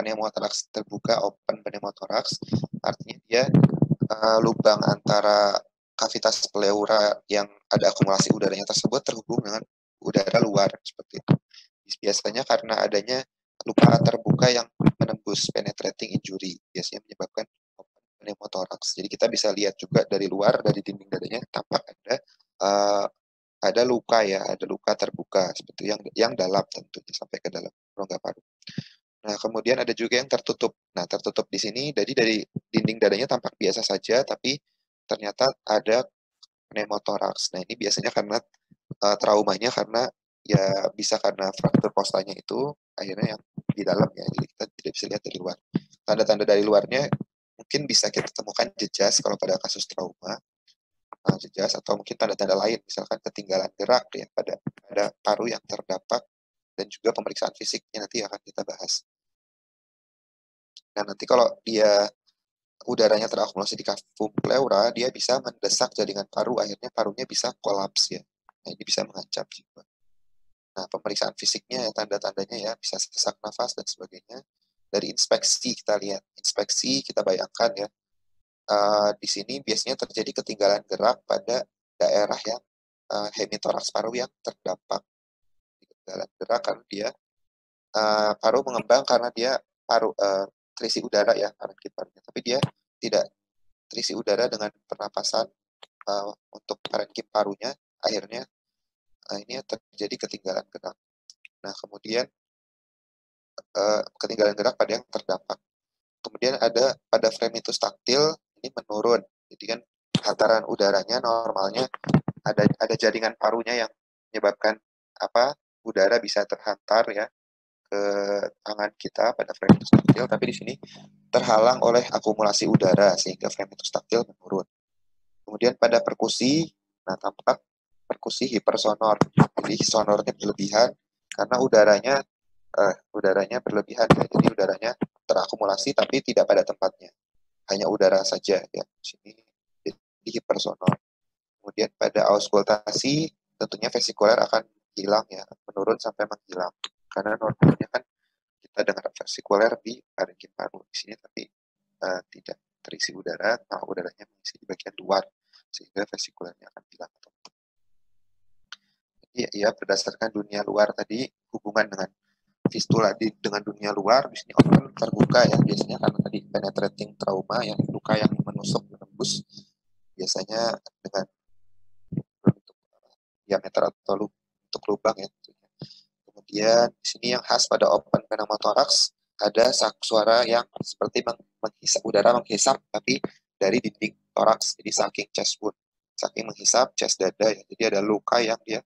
pneumothorax terbuka, open pneumothorax, artinya dia lubang antara kavitas pleura yang ada akumulasi udaranya tersebut terhubung dengan udara luar seperti itu. Biasanya karena adanya luka terbuka yang menembus penetrating injury, biasanya menyebabkan open pneumothorax. Jadi kita bisa lihat juga dari luar, dari dinding dadanya tampak ada luka ya, ada luka terbuka seperti yang dalam tentunya sampai ke dalam rongga paru. Nah, kemudian ada juga yang tertutup. Nah, tertutup di sini jadi dari dinding dadanya tampak biasa saja, tapi ternyata ada pneumothorax. Nah, ini biasanya karena traumanya karena ya bisa karena fraktur kostanya itu akhirnya yang di dalam ya, jadi kita tidak bisa lihat dari luar. Tanda-tanda dari luarnya mungkin bisa kita temukan jejas kalau pada kasus trauma, jejas atau mungkin tanda-tanda lain, misalkan ketinggalan gerak ya pada paru yang terdampak dan juga pemeriksaan fisiknya nanti akan kita bahas. Nah, nanti kalau dia udaranya terakumulasi di cavum pleura, dia bisa mendesak jaringan paru, akhirnya parunya bisa kolaps ya. Nah, ini bisa mengancam jiwa. Nah, pemeriksaan fisiknya ya, tanda-tandanya ya, bisa sesak nafas dan sebagainya. Dari inspeksi kita lihat, inspeksi kita bayangkan ya, di sini biasanya terjadi ketinggalan gerak pada daerah yang hemitoraks paru yang terdampak. Ketinggalan gerak karena dia paru mengembang karena dia terisi udara ya parunya, tapi dia tidak terisi udara dengan pernapasan untuk parenkim parunya, akhirnya ini terjadi ketinggalan gerak. Nah, kemudian ketinggalan gerak pada yang terdampak. Kemudian ada pada fremitus taktil ini menurun. Jadi kan hantaran udaranya normalnya ada jaringan parunya yang menyebabkan udara bisa terhantar ya ke tangan kita pada fremitus taktil, tapi di sini terhalang oleh akumulasi udara sehingga fremitus taktil menurun. Kemudian pada perkusi, nah tampak perkusi hipersonor. Jadi sonornya berlebihan karena udaranya berlebihan ya. Jadi udaranya terakumulasi tapi tidak pada tempatnya. Hanya udara saja ya. Sini di hipersonor. Kemudian pada auskultasi tentunya vesikuler akan hilang ya, menurun sampai menghilang. Karena normalnya kan kita dengar vesikuler di parenkim paru di sini, tapi tidak terisi udara, nah udaranya mengisi di bagian luar sehingga vesikulernya akan hilang. Ya, berdasarkan dunia luar tadi, hubungan dengan fistula dengan dunia luar di sini open terbuka ya, biasanya karena tadi penetrating trauma yang luka yang menusuk menembus biasanya dengan bentuk diameter atau bentuk lubang ya. Kemudian di sini yang khas pada open pneumothorax ada suara yang seperti menghisap udara menghisap tapi dari dinding toraks, jadi saking chest wound, saking menghisap chest dada ya. Jadi ada luka yang dia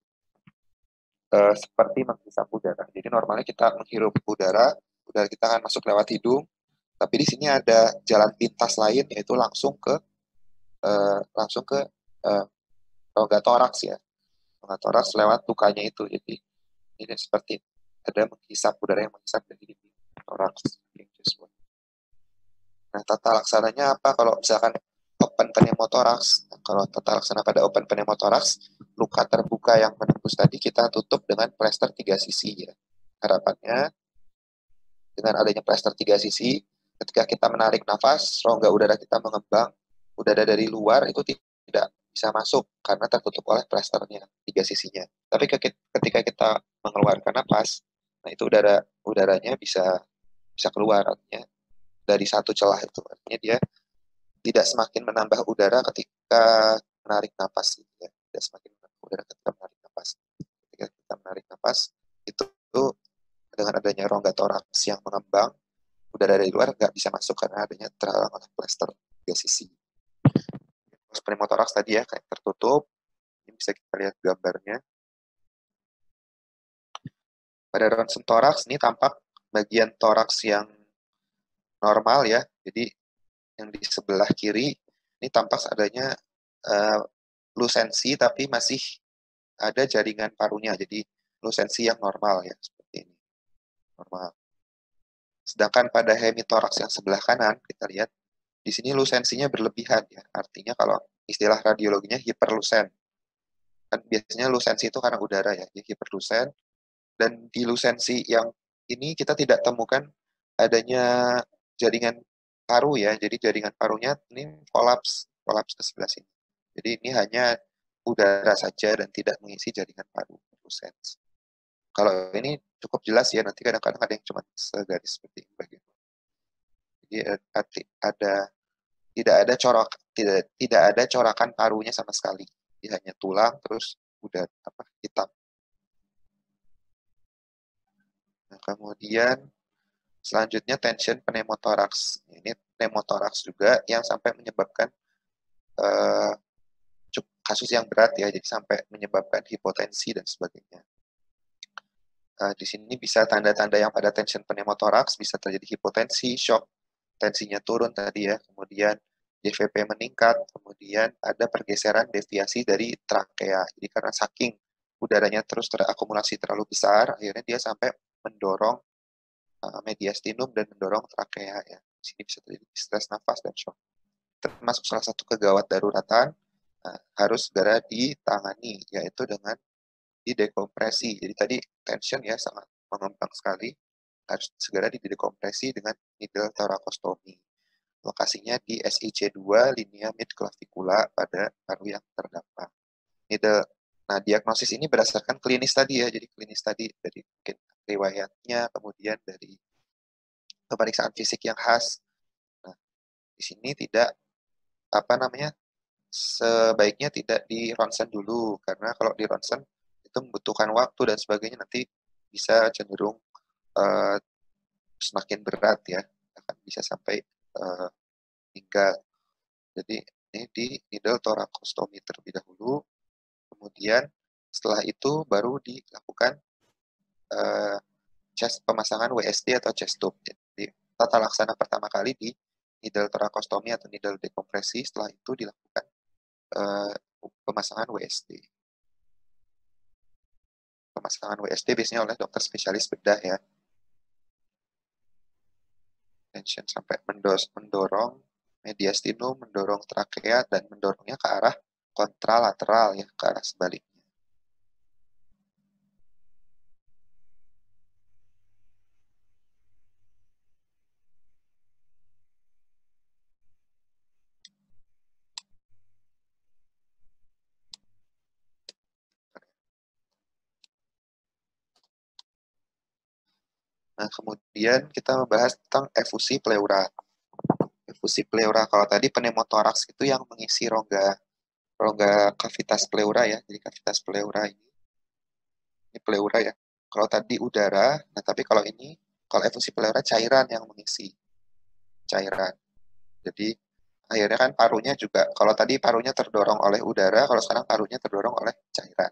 seperti menghisap udara. Jadi normalnya kita menghirup udara kita akan masuk lewat hidung, tapi di sini ada jalan pintas lain yaitu langsung ke rongga toraks ya, rongga toraks lewat lukanya itu. Jadi ini seperti ada menghisap udara yang menghisap dari dinding toraks. Nah, tata laksananya apa kalau misalkan open pneumothorax? Nah, kalau tata laksana pada open pneumothorax, luka terbuka yang menembus tadi kita tutup dengan plester 3 sisi ya. Harapannya dengan adanya plester 3 sisi, ketika kita menarik nafas, rongga udara kita mengembang, udara dari luar itu tidak bisa masuk karena tertutup oleh plesternya 3 sisinya. Tapi ketika kita mengeluarkan nafas, nah itu udaranya bisa keluar, artinya dari satu celah itu, artinya dia tidak semakin menambah udara ketika menarik nafas gitu ya. Tidak semakin menambah udara ketika menarik nafas. Ketika kita menarik nafas itu dengan adanya rongga toraks yang mengembang, udara dari luar nggak bisa masuk karena adanya terhalang oleh plester 3 sisi. Pneumothorax tadi ya kayak tertutup. Ini bisa kita lihat gambarnya. Pada ronsen toraks ini tampak bagian toraks yang normal ya. Jadi yang di sebelah kiri ini tampak adanya lusensi tapi masih ada jaringan parunya. Jadi lusensi yang normal ya, seperti ini. Normal. Sedangkan pada hemitoraks yang sebelah kanan kita lihat di sini lusensinya berlebihan ya. Artinya kalau istilah radiologinya hiperlusen. Kan biasanya lusensi itu karena udara ya, hiperlusen. Dan di lusensi yang ini kita tidak temukan adanya jaringan paru ya. Jadi jaringan parunya ini kolaps ke sebelah sini. Jadi ini hanya udara saja dan tidak mengisi jaringan paru. Sense. Kalau ini cukup jelas ya, nanti kadang-kadang ada yang cuma segaris seperti ini bagian. Jadi ada tidak ada corak tidak ada corakan parunya sama sekali. Jadi hanya tulang terus udah hitam. Nah, kemudian selanjutnya tension pneumothoraks. Ini pneumothoraks juga yang sampai menyebabkan kasus yang berat ya, jadi sampai menyebabkan hipotensi dan sebagainya. Di sini bisa tanda-tanda yang pada tension pneumothoraks bisa terjadi hipotensi, shock, tensinya turun tadi ya, kemudian DVP meningkat, kemudian ada pergeseran deviasi dari trakea. Jadi karena saking udaranya terus terakumulasi terlalu besar, akhirnya dia sampai mendorong mediastinum dan mendorong trakea ya. Di sini bisa terjadi stres nafas dan shock. Termasuk salah satu kegawat daruratan harus segera ditangani, yaitu dengan didekompresi. Jadi tadi tension ya sangat mengembang sekali, harus segera didekompresi dengan needle thoracostomy. Lokasinya di SIC2 linea mid clavicula pada paru yang terdampak. Nah, diagnosis ini berdasarkan klinis tadi ya, jadi klinis tadi dari mungkin riwayatnya, kemudian dari pemeriksaan fisik yang khas. Nah, di sini tidak sebaiknya tidak di ronsen dulu, karena kalau di ronsen itu membutuhkan waktu dan sebagainya, nanti bisa cenderung semakin berat ya, akan bisa sampai meninggal. Jadi ini di needle thoracostomy terlebih dahulu, kemudian setelah itu baru dilakukan pemasangan WSD atau chest tube. Jadi tata laksana pertama kali di needle thoracostomy atau needle dekompresi, setelah itu dilakukan pemasangan WSD. Pemasangan WSD biasanya oleh dokter spesialis bedah ya. Tension sampai mendorong mediastinum, mendorong trakea, dan mendorongnya ke arah kontralateral ya, ke arah sebaliknya. Nah, kemudian kita membahas tentang efusi pleura. Efusi pleura, kalau tadi pneumothoraks itu yang mengisi rongga kavitas pleura ya. Jadi kavitas pleura ini pleura ya. Kalau tadi udara, nah tapi kalau efusi pleura cairan yang mengisi. Cairan. Jadi akhirnya kan parunya juga, kalau tadi parunya terdorong oleh udara, kalau sekarang parunya terdorong oleh cairan.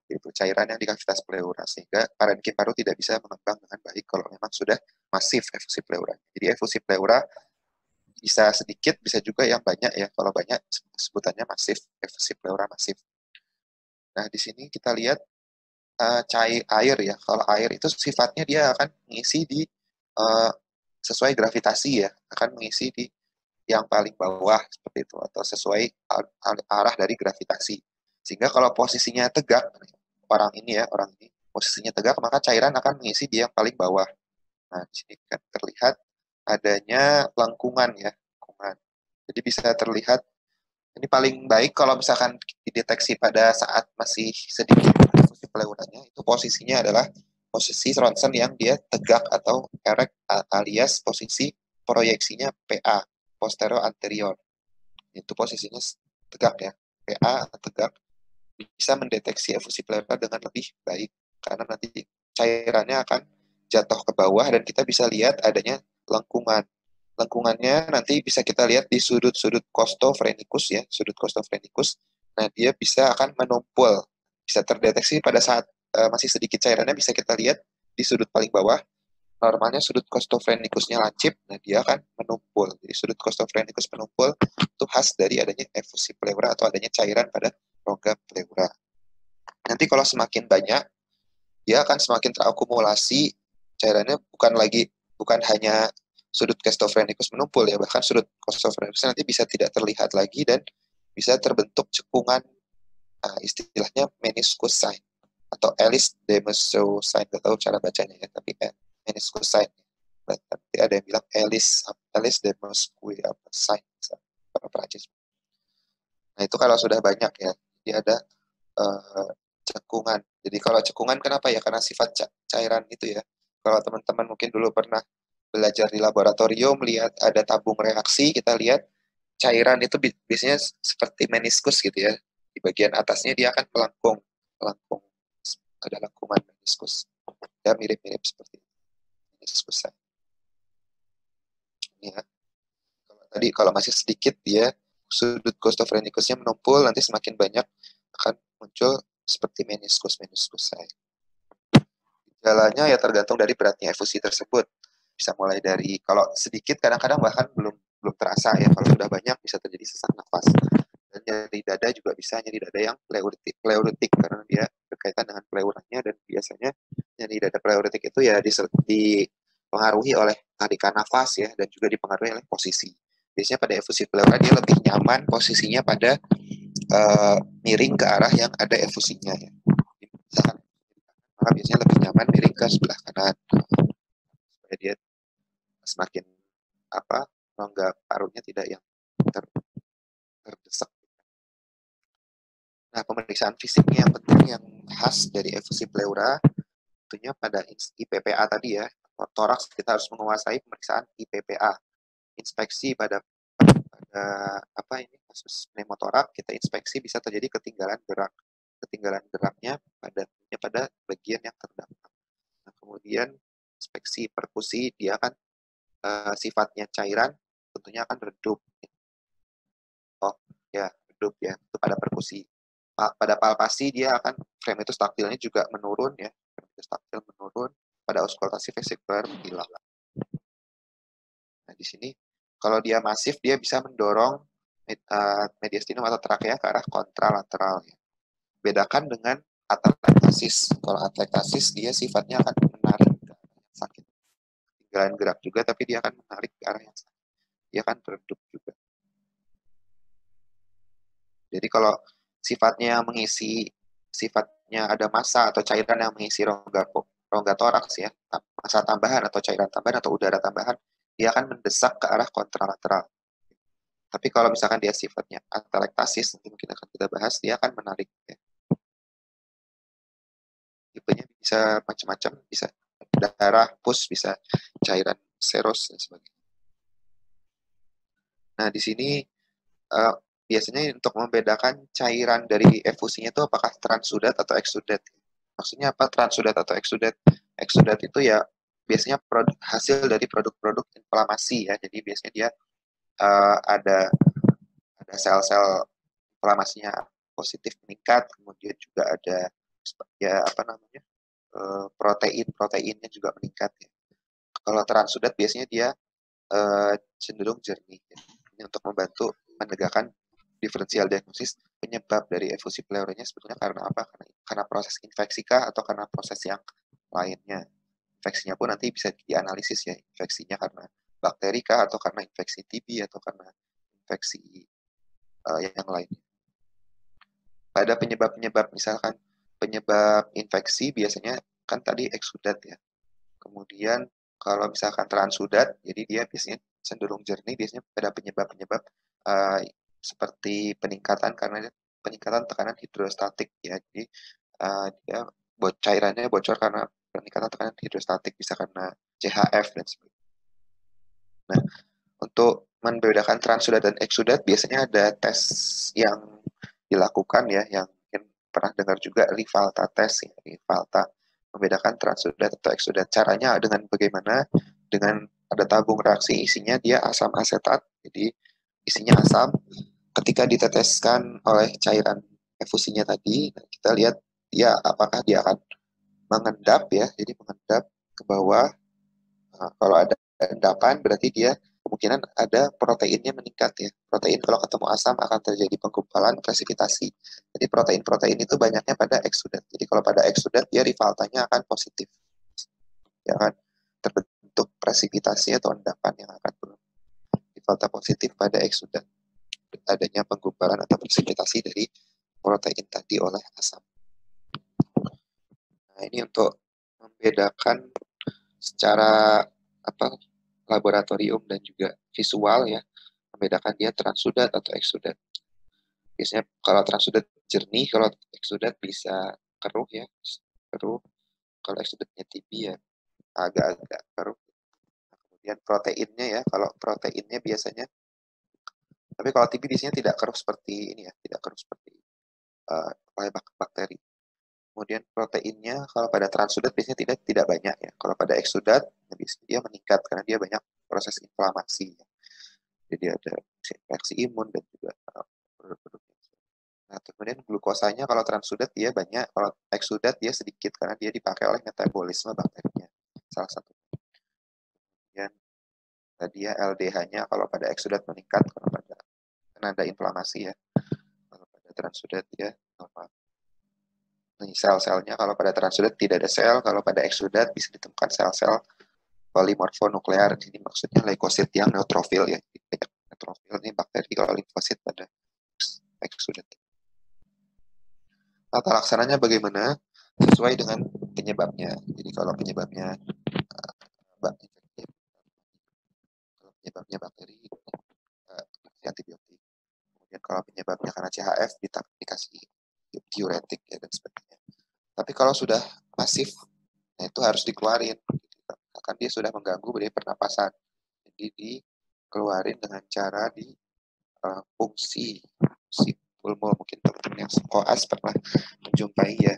Itu cairan yang di kavitas pleura, sehingga parenkim paru tidak bisa mengembang dengan baik kalau memang sudah masif efusi pleura. Jadi efusi pleura bisa sedikit, bisa juga yang banyak ya. Kalau banyak sebutannya masif, efusi pleura masif. Nah, di sini kita lihat cair air ya. Kalau air itu sifatnya dia akan mengisi di sesuai gravitasi ya, akan mengisi di yang paling bawah seperti itu, atau sesuai arah dari gravitasi. Sehingga kalau posisinya tegak, orang ini posisinya tegak, maka cairan akan mengisi di yang paling bawah. Nah, di sini kan terlihat adanya lengkungan ya, lengkungan. Jadi bisa terlihat, ini paling baik kalau misalkan dideteksi pada saat masih sedikit efusi pleuranya, itu posisinya adalah posisi ronsen yang dia tegak atau erect, alias posisi proyeksinya PA, posterior anterior. Itu posisinya tegak ya, PA tegak, bisa mendeteksi efusi pleura dengan lebih baik, karena nanti cairannya akan jatuh ke bawah dan kita bisa lihat adanya lengkungan. Lengkungannya nanti bisa kita lihat di sudut-sudut costophrenikus ya, sudut costophrenikus. Nah, dia bisa akan menumpul, bisa terdeteksi pada saat masih sedikit cairannya, bisa kita lihat di sudut paling bawah. Normalnya sudut costophrenikusnya lancip, nah dia akan menumpul. Jadi sudut costophrenikus menumpul itu khas dari adanya efusi pleura atau adanya cairan pada rongga pleura. Nanti kalau semakin banyak, dia akan semakin terakumulasi cairannya, bukan hanya sudut costophrenikus menumpul ya, bahkan sudut costophrenikus nanti bisa tidak terlihat lagi dan bisa terbentuk cekungan, istilahnya meniscus sign atau Ehlers Danlos sign, nggak tahu cara bacanya ya, tapi meniscus sign. Nanti ada yang bilang Alice de Moscou apa Science Prancis. Nah itu kalau sudah banyak ya, jadi ada cekungan. Jadi kalau cekungan kenapa ya? Karena sifat cairan itu ya. Kalau teman-teman mungkin dulu pernah belajar di laboratorium, melihat ada tabung reaksi, kita lihat cairan itu biasanya seperti meniskus gitu ya. Di bagian atasnya dia akan melengkung, melengkung. Ada lengkungan meniskus. Ya mirip-mirip seperti meniskus. Ya. Kalau masih sedikit dia sudut Costophrenicusnya menumpul, nanti semakin banyak akan muncul seperti meniskus saya. Gejalanya ya tergantung dari beratnya efusi tersebut. Bisa mulai dari kalau sedikit kadang-kadang bahkan belum terasa ya, kalau sudah banyak bisa terjadi sesak nafas. Dan nyeri dada juga bisa nyeri dada yang pleuretik karena dia berkaitan dengan pleurannya, dan biasanya nyeri dada pleuretik itu ya dipengaruhi oleh tarikan nafas ya, dan juga dipengaruhi oleh posisi. Biasanya pada efusi pleura dia lebih nyaman posisinya pada miring ke arah yang ada efusinya ya. Misalkan, maka biasanya lebih nyaman miring ke sebelah kanan supaya dia semakin rongga parunya tidak yang terdesak. Nah, pemeriksaan fisiknya yang penting yang khas dari efusi pleura tentunya pada IPPA tadi ya. Toraks kita harus menguasai pemeriksaan IPPA. Inspeksi pada kasus pneumotorak, kita inspeksi bisa terjadi ketinggalan geraknya pada bagian yang terdampak. Nah, kemudian inspeksi perkusi dia akan sifatnya cairan, tentunya akan redup. Redup ya, itu pada perkusi. Pada palpasi dia akan frame itu taktilnya juga menurun ya, taktil menurun. Pada auskultasi vesikular hilang. Nah, di sini kalau dia masif dia bisa mendorong mediastinum atau trakea ke arah kontralateral ya. Bedakan dengan atelektasis. Kalau atelektasis dia sifatnya akan menarik ke arah yang sakit. Tinggalan gerak juga tapi dia akan menarik ke arah yang sakit. Dia akan redup juga. Jadi kalau sifatnya ada massa atau cairan yang mengisi rongga toraks ya, massa tambahan atau cairan tambahan atau udara tambahan, dia akan mendesak ke arah kontralateral. Tapi kalau misalkan dia sifatnya atelektasis, mungkin akan kita bahas, dia akan menarik. Ya. Tipenya bisa macam-macam, bisa darah, pus, bisa cairan seros dan sebagainya. Nah di sini biasanya untuk membedakan cairan dari efusinya itu apakah transudat atau eksudat. Maksudnya apa transudat atau eksudat? Eksudat itu ya biasanya hasil dari produk-produk inflamasi ya. Jadi biasanya dia ada sel-sel inflamasinya positif meningkat, kemudian juga ada proteinnya juga meningkat ya. Kalau transudat biasanya dia cenderung jernih ya. Ini untuk membantu menegakkan diferensial diagnosis penyebab dari efusi pleuranya sebetulnya karena apa? Karena proses infeksi kah atau karena proses yang lainnya. Infeksinya pun nanti bisa dianalisis ya, infeksinya karena bakteri kah atau karena infeksi TB atau karena infeksi yang lainnya. Pada penyebab-penyebab misalkan penyebab infeksi biasanya kan tadi eksudat ya. Kemudian kalau misalkan transudat, jadi dia biasanya cenderung jernih, biasanya pada penyebab-penyebab seperti peningkatan tekanan hidrostatik ya. Jadi dia cairannya bocor karena peningkatan tekanan hidrostatik, bisa karena CHF dan sebagainya. Nah, untuk membedakan transudat dan eksudat biasanya ada tes yang dilakukan ya, yang mungkin pernah dengar juga Rivalta test ya. Rivalta membedakan transudat atau eksudat. Caranya dengan bagaimana? Dengan ada tabung reaksi isinya dia asam asetat. Jadi isinya asam. Ketika diteteskan oleh cairan efusinya tadi, kita lihat apakah dia akan mengendap ya. Jadi mengendap ke bawah. Nah, kalau ada endapan berarti dia kemungkinan ada proteinnya meningkat ya. Protein kalau ketemu asam akan terjadi penggumpalan, presipitasi. Jadi protein-protein itu banyaknya pada eksudat. Jadi kalau pada eksudat dia rivaltanya akan positif. Ya akan terbentuk presipitasi atau endapan yang akan turun. Rivalta positif pada eksudat. Adanya penggumpalan atau presipitasi dari protein tadi oleh asam. Nah, ini untuk membedakan secara laboratorium dan juga visual ya, membedakan dia transudat atau eksudat. Biasanya kalau transudat jernih, kalau eksudat bisa keruh ya, keruh. Kalau eksudatnya tipis ya agak-agak keruh. Kemudian proteinnya ya, kalau proteinnya biasanya, tapi kalau TB biasanya tidak keruh seperti ini ya, tidak keruh seperti bakteri. Kemudian proteinnya kalau pada transudat biasanya tidak banyak ya. Kalau pada eksudat biasanya dia meningkat karena dia banyak proses inflamasi. Ya. Jadi ada infeksi imun dan juga produk-produk. Nah, kemudian glukosanya kalau transudat dia banyak, kalau eksudat dia sedikit karena dia dipakai oleh metabolisme bakterinya. Salah satu. Kemudian tadi ya LDH-nya kalau pada eksudat meningkat kalau pada karena ada inflamasi ya. Kalau pada transudat ya normal. Nah, sel-selnya kalau pada transudat tidak ada sel, kalau pada eksudat bisa ditemukan sel-sel polimorfonuklear. Ini maksudnya leukosit yang neutrofil ya. Neutrofil ini bakteri, kalau limfosit pada eksudat. Tata laksananya bagaimana? Sesuai dengan penyebabnya. Jadi kalau penyebabnya bakteri, antibiotik. Kemudian kalau penyebabnya karena CHF, dikasih diuretik ya, dan sebagainya. Tapi kalau sudah masif, nah itu harus dikeluarin. Akan dia sudah mengganggu dari pernapasan. Jadi dikeluarin dengan cara di fungsi pulmo. Mungkin teman-teman yang koas pernah menjumpai ya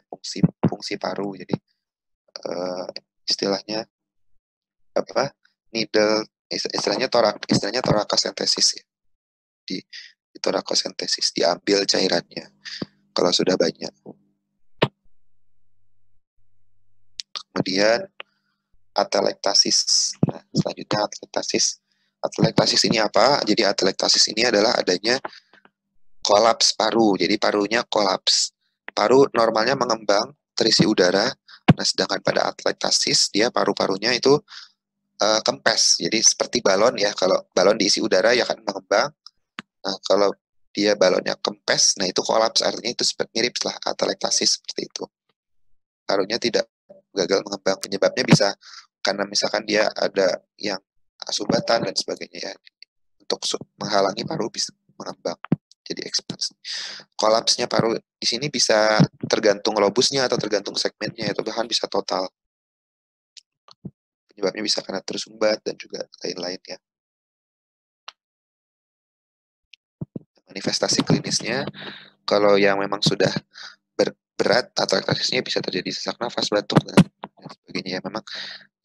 fungsi paru. Jadi istilahnya apa? Needle, istilahnya torakosentesis ya. Di torakosentesis diambil cairannya kalau sudah banyak. Kemudian atelektasis. Nah, selanjutnya atelektasis. Atelektasis ini apa? Jadi atelektasis ini adalah adanya kolaps paru. Jadi parunya kolaps. Paru normalnya mengembang, terisi udara. Nah, sedangkan pada atelektasis dia paru-parunya itu kempes. Jadi seperti balon ya. Kalau balon diisi udara ya akan mengembang. Nah, kalau dia balonnya kempes, nah itu kolaps. Artinya itu mirip setelah atelektasis seperti itu. Parunya tidak gagal mengembang. Penyebabnya bisa karena misalkan dia ada yang sumbatan dan sebagainya ya. Untuk menghalangi paru bisa mengembang. Jadi ekspansi. Kolapsnya paru di sini bisa tergantung lobusnya atau tergantung segmennya, atau bahkan bisa total. Penyebabnya bisa karena tersumbat dan juga lain-lain ya. Manifestasi klinisnya, kalau yang memang sudah berat atau aktivitasnya bisa terjadi sesak nafas, batuk dan sebagainya ya. Memang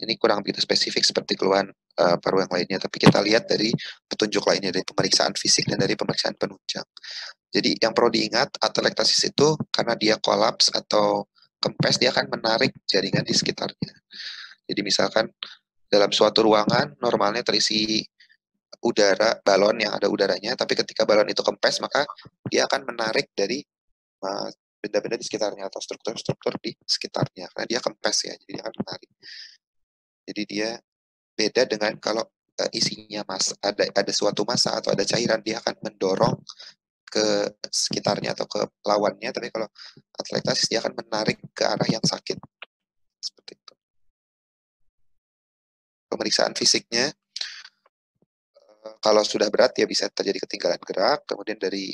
ini kurang begitu spesifik seperti keluhan paru yang lainnya, tapi kita lihat dari petunjuk lainnya, dari pemeriksaan fisik dan dari pemeriksaan penunjang. Jadi yang perlu diingat, atelektasis itu karena dia kolaps atau kempes, dia akan menarik jaringan di sekitarnya. Jadi misalkan dalam suatu ruangan normalnya terisi udara, balon yang ada udaranya, tapi ketika balon itu kempes, maka dia akan menarik dari benda-benda di sekitarnya atau struktur-struktur di sekitarnya, karena dia kempes ya, jadi dia akan menarik. Jadi dia beda dengan kalau isinya ada suatu massa atau ada cairan, dia akan mendorong ke sekitarnya atau ke lawannya, tapi kalau atelektasis dia akan menarik ke arah yang sakit. Seperti itu. Pemeriksaan fisiknya, kalau sudah berat ya bisa terjadi ketinggalan gerak, kemudian dari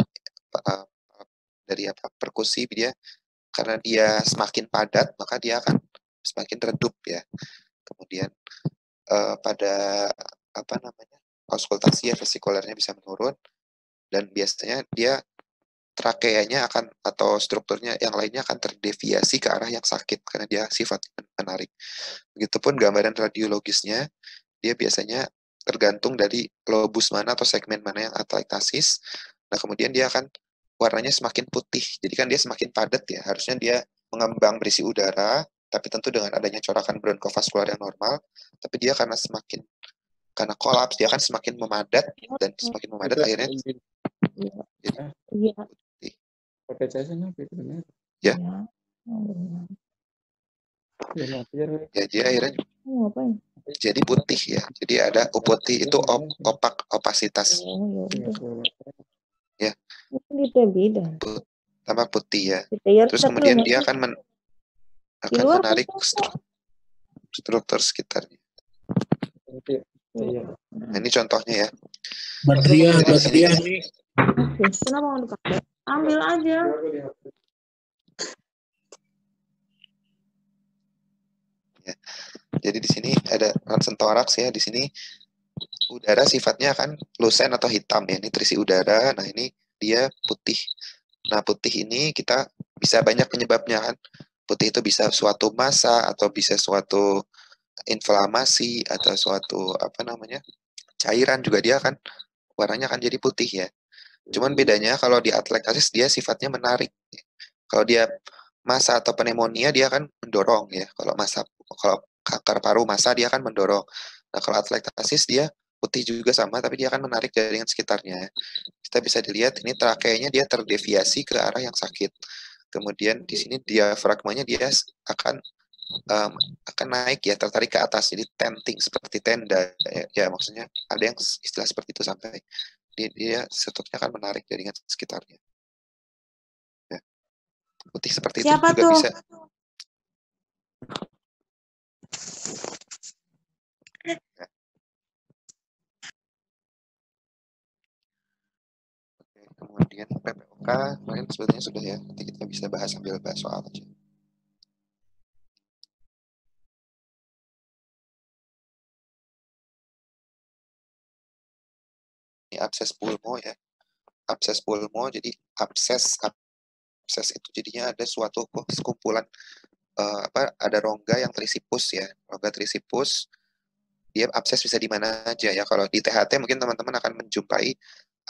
perkusi dia, karena dia semakin padat maka dia akan semakin redup ya. Kemudian pada auskultasi ya, vesikulernya bisa menurun, dan biasanya dia trakeanya akan atau strukturnya yang lainnya akan terdeviasi ke arah yang sakit karena dia sifatnya menarik. Begitupun gambaran radiologisnya, dia biasanya tergantung dari lobus mana atau segmen mana yang atelektasis. Nah, kemudian dia akan warnanya semakin putih. Jadi kan dia semakin padat ya. Harusnya dia mengembang berisi udara, tapi tentu dengan adanya corakan bronkovaskular yang normal, tapi dia karena kolaps dia akan semakin memadat, dan semakin memadat akhirnya jadi putih. Ya. Ya, jadi akhirnya jadi putih ya. Jadi ada putih itu opasitas. Ya. Tampak putih ya. Terus kemudian dia akan menarik struktur sekitarnya. Nah, ini contohnya ya. Badriah Jadi di sini nih. Kenapa mau dipakai? Ambil aja. ya. Jadi di sini ada ronsen toraks ya. Di sini udara sifatnya kan lusen atau hitam ya. Ini terisi udara. Nah, ini dia putih. Nah, putih ini kita bisa banyak penyebabnya kan. Putih itu bisa suatu massa atau bisa suatu inflamasi atau suatu apa namanya? Cairan juga dia kan warnanya akan jadi putih ya. Cuman bedanya kalau di atelektasis dia sifatnya menarik. Kalau dia massa atau pneumonia dia akan mendorong ya. Kalau kanker paru massa dia akan mendorong. Nah, kalau atelektasis dia putih juga sama tapi dia akan menarik jaringan sekitarnya. Kita bisa dilihat ini trakeanya dia terdeviasi ke arah yang sakit. Kemudian di sini diafragmanya dia akan um, akan naik ya, tertarik ke atas. Jadi tenting seperti tenda ya, maksudnya ada yang istilah seperti itu sampai dia setutnya akan menarik jaringan sekitarnya. Ya. Putih seperti itu Siapa juga tuh? bisa. Ya. Oke, kemudian PPOK kemarin sebetulnya sudah ya. Nanti kita bisa bahas sambil bahas soal aja. Ini abses pulmo ya. Abses pulmo jadi abses itu jadinya ada suatu kumpulan ada rongga yang terisi pus ya. Rongga terisi pus dia abses bisa di mana aja ya. Kalau di THT mungkin teman-teman akan menjumpai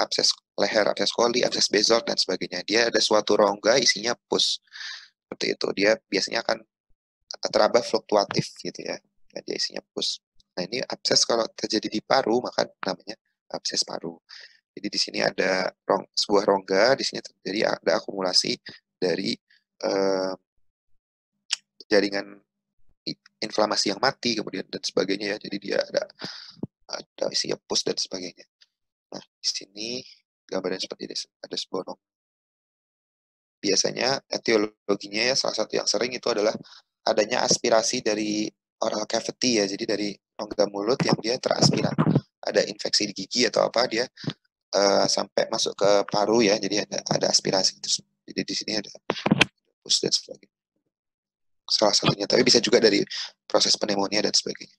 abses leher, abses koli, abses bezol dan sebagainya. Dia ada suatu rongga isinya pus. Seperti itu. Dia biasanya akan teraba fluktuatif gitu ya. Nah, dia isinya pus. Nah, ini abses kalau terjadi di paru maka namanya abses paru. Jadi di sini ada sebuah rongga, di sini terjadi ada akumulasi dari jaringan inflamasi yang mati kemudian dan sebagainya ya. Jadi dia ada isinya pus dan sebagainya. Nah, di sini gambarnya seperti ini. Ada sebuah rongga. Biasanya etiologinya ya salah satu yang sering itu adalah adanya aspirasi dari oral cavity ya. Jadi dari rongga mulut yang dia teraspiran. Ada infeksi di gigi atau apa dia sampai masuk ke paru ya. Jadi ada aspirasi terus. Jadi di sini ada pus dan sebagainya. Salah satunya, tapi bisa juga dari proses pneumonia dan sebagainya.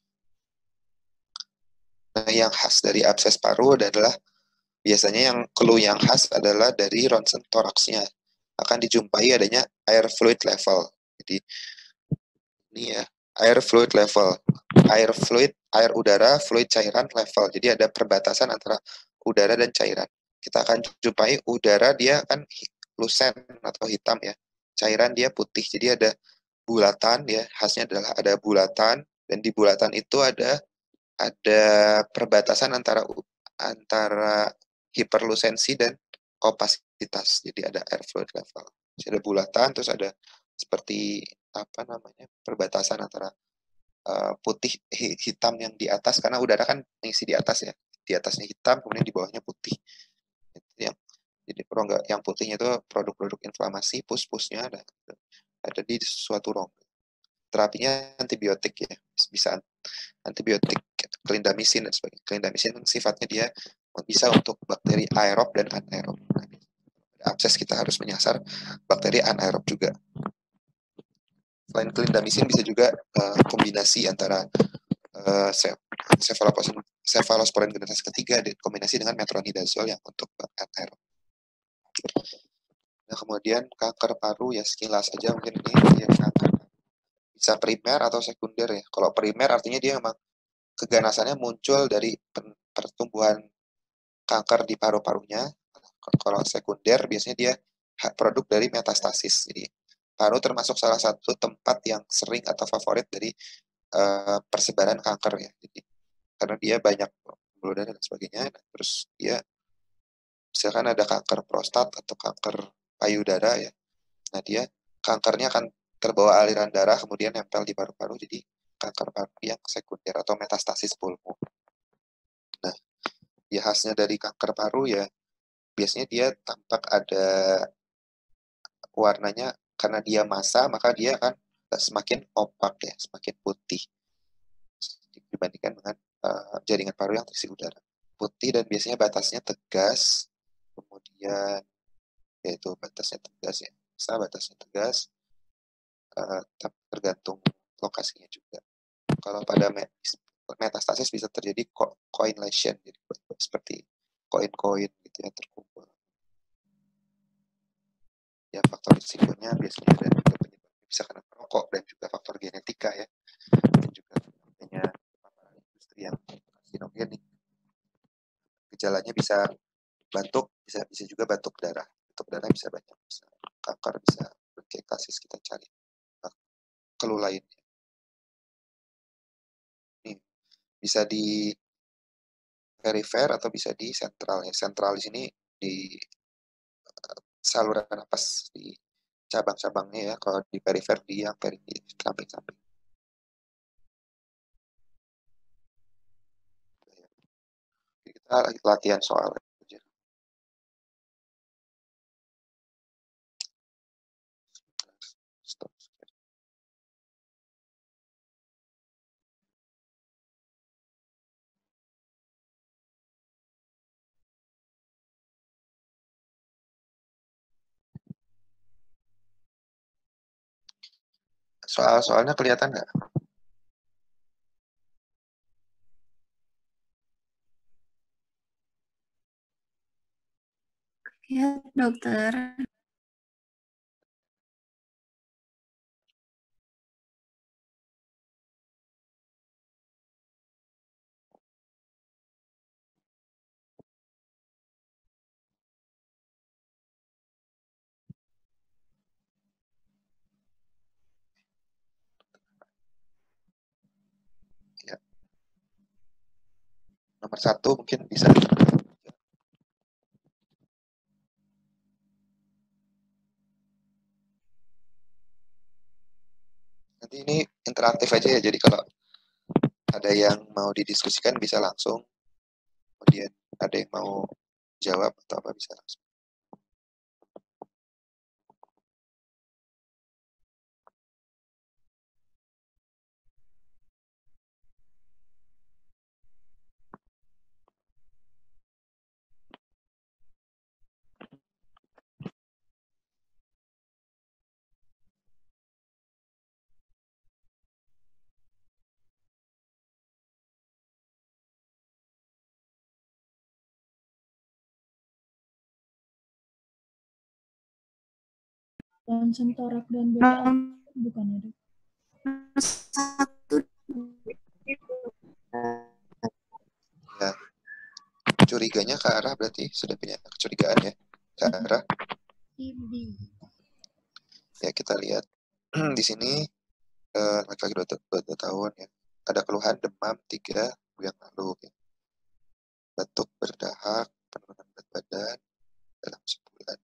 Nah, yang khas dari abses paru adalah biasanya yang clue yang khas adalah dari ronsen toraksnya. Akan dijumpai adanya air fluid level. Jadi ini ya, air fluid level. Air udara, fluid cairan level. Jadi ada perbatasan antara udara dan cairan. Kita akan jumpai udara dia kan lusen atau hitam ya. Cairan dia putih. Jadi ada bulatan ya, khasnya adalah ada bulatan dan di bulatan itu ada perbatasan antara hiperlusensi dan opasitas. Jadi ada air fluid level. Jadi ada bulatan, terus ada seperti apa namanya perbatasan antara putih hitam yang di atas karena udara kan mengisi di atas ya. Di atasnya hitam, kemudian di bawahnya putih. Itu jadi rongga yang putihnya itu produk-produk inflamasi, pus-pusnya ada di suatu rongga. Terapinya antibiotik ya, bisa antibiotik clindamycin dan sebagainya. Clindamycin sifatnya dia bisa untuk bakteri aerob dan anaerob. Nah, abses kita harus menyasar bakteri anaerob juga. Selain clindamycin bisa juga kombinasi antara cephalosporin generasi ketiga kombinasi dengan metronidazole yang untuk anaerob. Nah, kemudian kanker paru ya sekilas aja mungkin ini ya kanker bisa primer atau sekunder ya. Kalau primer artinya dia memang keganasannya muncul dari pertumbuhan kanker di paru-parunya. Kalau sekunder biasanya dia produk dari metastasis. Jadi paru termasuk salah satu tempat yang sering atau favorit dari persebaran kanker ya. Jadi karena dia banyak pembuluh darah dan sebagainya. Terus dia misalkan ada kanker prostat atau kanker payudara ya. Nah, dia kankernya akan terbawa aliran darah kemudian nempel di paru-paru jadi kanker paru yang sekunder atau metastasis pulmo. Nah, ya khasnya dari kanker paru ya biasanya dia tampak ada warnanya karena dia massa maka dia akan semakin opak ya, semakin putih dibandingkan dengan jaringan paru yang terisi udara. Putih dan biasanya batasnya tegas, kemudian yaitu batasnya tegas ya, batasnya tegas, tapi tergantung lokasinya juga. Kalau pada metastasis bisa terjadi coin lesion, jadi seperti koin-koin gitu ya terkumpul. Ya faktor risikonya biasanya dan juga penyebabnya bisa karena perokok dan juga faktor genetika ya, dan juga adanya industri yang karsinogenik. Gejalanya bisa batuk, bisa juga batuk darah bisa banyak, bisa kanker, bisa berbagai kasus kita cari. Keluh lainnya ini bisa di perifer atau bisa di sentral ya. Sentral di sini di saluran napas di cabang-cabangnya ya. Kalau di perifer di yang di samping-samping. Kita latihan soal aja. Stop. Soalnya kelihatan nggak? Ya, dokter. Ya. Nomor 1 mungkin bisa. Nanti ini interaktif aja ya, jadi kalau ada yang mau didiskusikan bisa langsung, kemudian ada yang mau jawab atau apa bisa langsung. Ronsen torak dan BTA bukan ya, Dok? Satu. Ya. Curiganya ke arah berarti sudah punya kecurigaan ya ke arah. Ya kita lihat di sini laki-laki 22 tahun ya. Ada keluhan demam 3 minggu yang lalu ya. Batuk berdahak, penurunan berat badan dalam sebulan.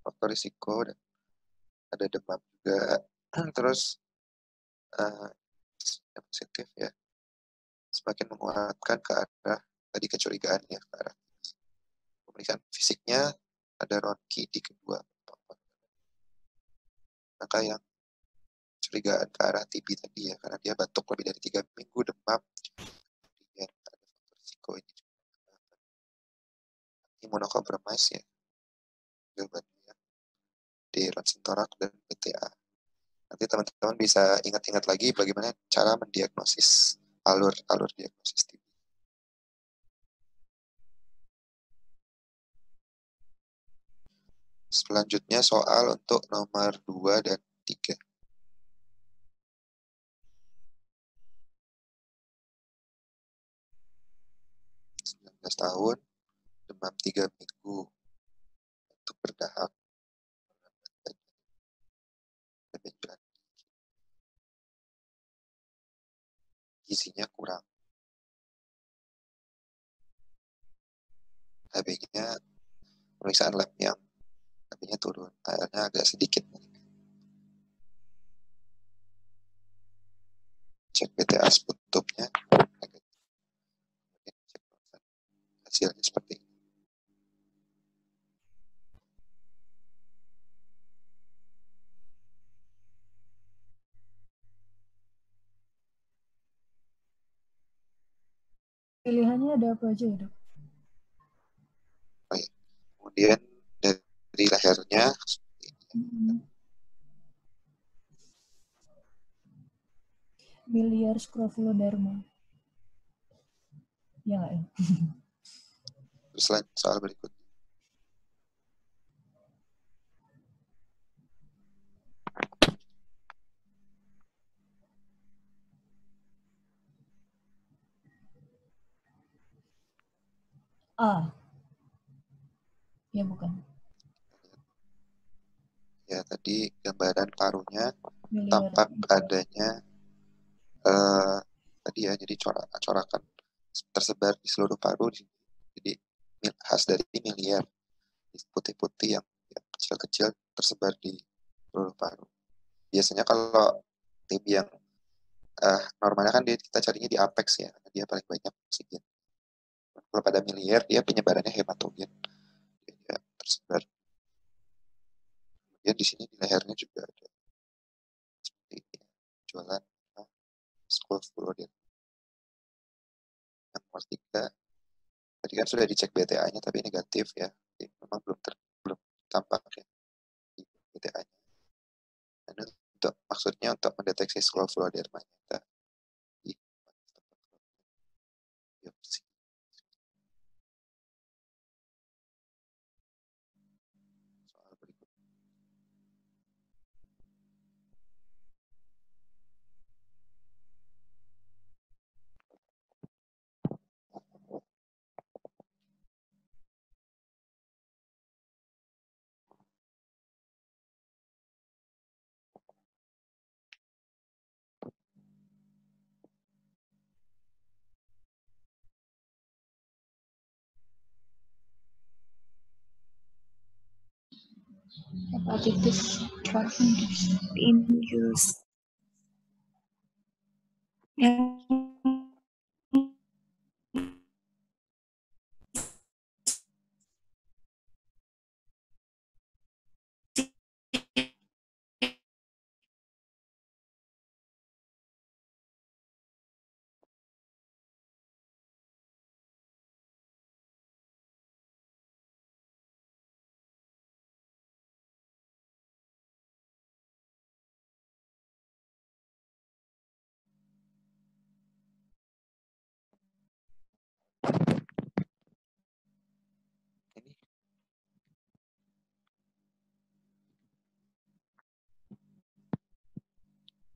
Faktor risiko dan ada demam juga. Terus positif ya. Semakin menguatkan ke arah tadi kecurigaannya ke arah pemeriksaan fisiknya ada ronki di kedua angka yang curigaan ke arah TB tadi ya, karena dia batuk lebih dari 3 minggu, demam, kemudian ada faktor risiko ini juga imunokompromis ya, jawabannya di ronsen torak dan BTA. Nanti teman-teman bisa ingat-ingat lagi bagaimana cara mendiagnosis alur diagnosis TB. Selanjutnya soal untuk nomor 2 dan 3. 19 tahun, demam 3 minggu, batuk berdahak, benjolan gizinya kurang. HB-nya pemeriksaan lab yang HB-nya turun, airnya agak sedikit. Cek BTA sputumnya, hasilnya seperti ini. Pilihannya ada apa aja ya, Dok? Baik. Kemudian dari lehernya seperti ini. Miliar scrofuloderma. Ya nggak ya? Terus soal berikutnya. A. Ya bukan. Ya, tadi gambaran parunya Miliar. tampak adanya tadi ya, jadi corakan tersebar di seluruh paru. Jadi khas dari miliar, putih-putih yang kecil-kecil tersebar di seluruh paru. Biasanya kalau TB yang normalnya kan kita carinya di apex ya, karena dia paling banyak oksigen. Kalau pada miliar dia penyebarannya hematogen, dia tersebar. Kemudian di sini di lehernya juga ada seperti ini, jualan scrofuloderma. Yang nomor 3, tadi kan sudah dicek BTA-nya tapi negatif ya, jadi memang belum tampak ya di BTA-nya. Dan maksudnya untuk mendeteksi scrofuloderma kita di biopsi. Soal berikutnya. Hepatitis induced. Yang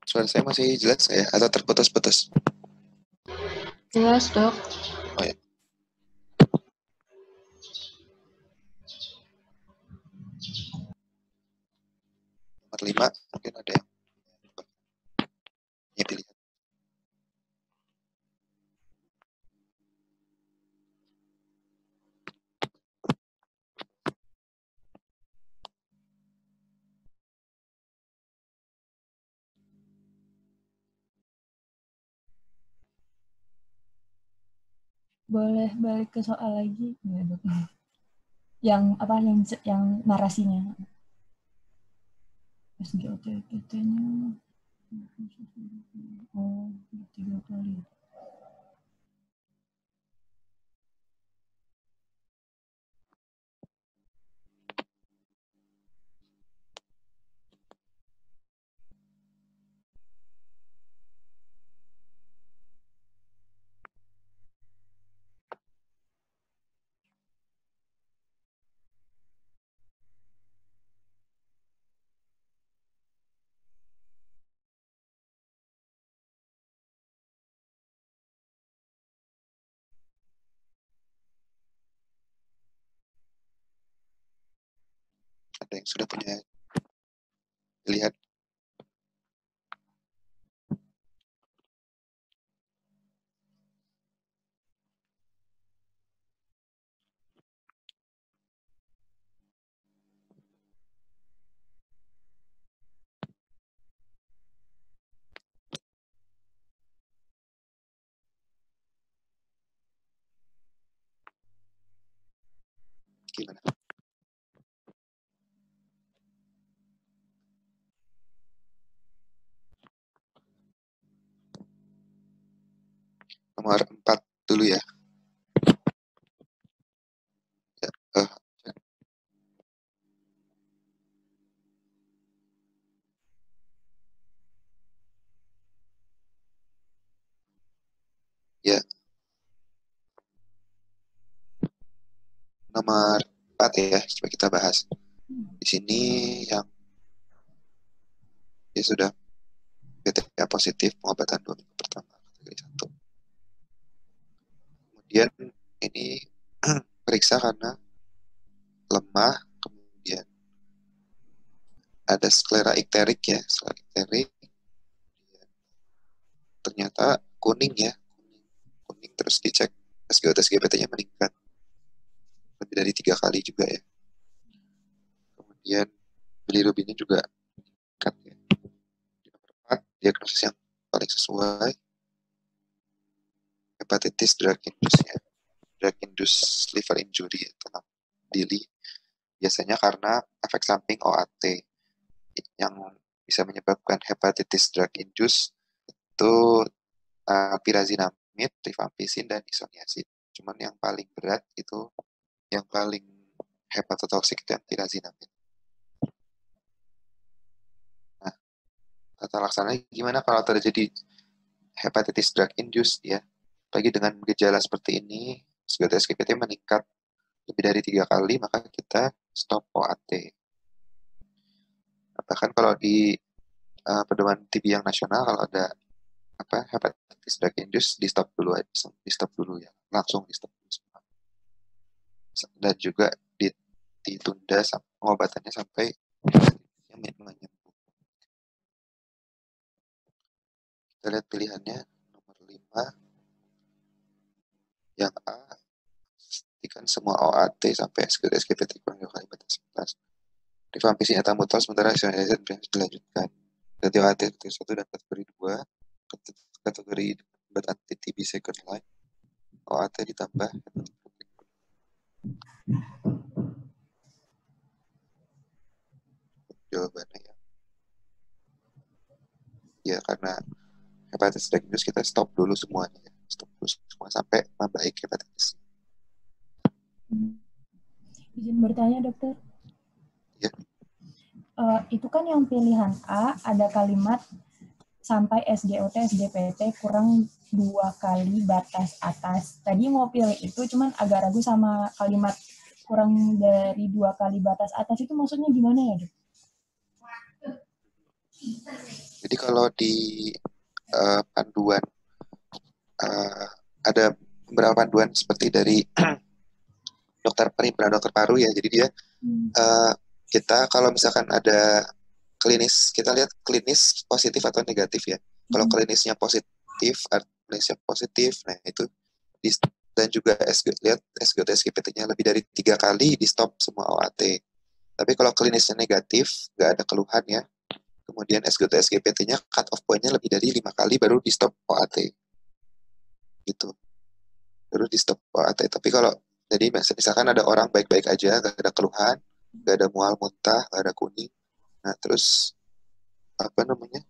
Ini suara saya masih jelas ya atau terputus-putus? jelas, Dok. Oh ya. Nomor 5 mungkin ada yang punya pilihan. Boleh balik ke soal lagi nggak, Dok? Yang apa? Yang narasinya. SGOT-PT-nya. Oh, 3 kali. Ada yang sudah punya pilihan? Gimana? Nomor 4 dulu ya. nomor 4 ya, coba kita bahas. Di sini yang dia sudah BTA positif pengobatan 2 minggu pertama kategori 1. Kemudian ini periksa karena lemah, kemudian ada sklera ikterik ya, sklera ikterik. Ternyata kuning ya, kuning terus dicek SGOT-SGPT-nya meningkat lebih dari 3 kali juga ya. Kemudian bilirubinnya juga meningkat ya. Di nomor 4, diagnosis yang paling sesuai hepatitis drug induced ya. Drug induced liver injury atau DILI. Biasanya karena efek samping OAT yang bisa menyebabkan hepatitis drug induced itu pirazinamid, rifampicin, dan isoniazid. Cuman yang paling berat itu, yang paling hepatotoksik itu yang pirazinamid. Nah, tata laksananya gimana kalau terjadi hepatitis drug induced ya? Bagi dengan gejala seperti ini, SGOT-SGPT meningkat lebih dari 3 kali, maka kita stop OAT. Bahkan kalau di pedoman TB yang nasional, kalau ada hepatitis drug induced, di stop dulu ya, langsung di stop dulu semua. Dan juga ditunda pengobatannya sampai menyembuh. Kita lihat pilihannya nomor 5 yang A, pastikan semua OAT sampai SGOT-SGPT kurang 2 kali batas 11. Rifampicin etambutol sementara isoniazid dilanjutkan. Ganti OAT kategori 1 dan kategori 2. Kategori obat anti-TB second line, OAT ditambah jawabannya ya karena hepatitis drug induced kita stop dulu semuanya ya. Stop dulu semua sampai membaik hepatitis. Izin bertanya, dokter. Ya. Itu kan yang pilihan A ada kalimat sampai SGOT-SGPT kurang 2 kali batas atas. Tadi mau pilih itu, cuman agak ragu sama kalimat kurang dari 2 kali batas atas itu maksudnya gimana ya, Dok? Jadi kalau di panduan ada beberapa panduan seperti dari dokter paru ya. Jadi dia kita kalau misalkan ada klinis, kita lihat klinis positif atau negatif ya. Kalau klinisnya positif, nah itu dan juga lihat SGOT-SGPT-nya lebih dari 3 kali di stop semua OAT. Tapi kalau klinisnya negatif, nggak ada keluhan ya. Kemudian SGOT-SGPT-nya cut off point-nya lebih dari 5 kali baru di stop OAT. Gitu. Baru di stop OAT. Tapi kalau jadi misalkan ada orang baik-baik aja, nggak ada keluhan, nggak ada mual muntah, nggak ada kuning. Nah, terus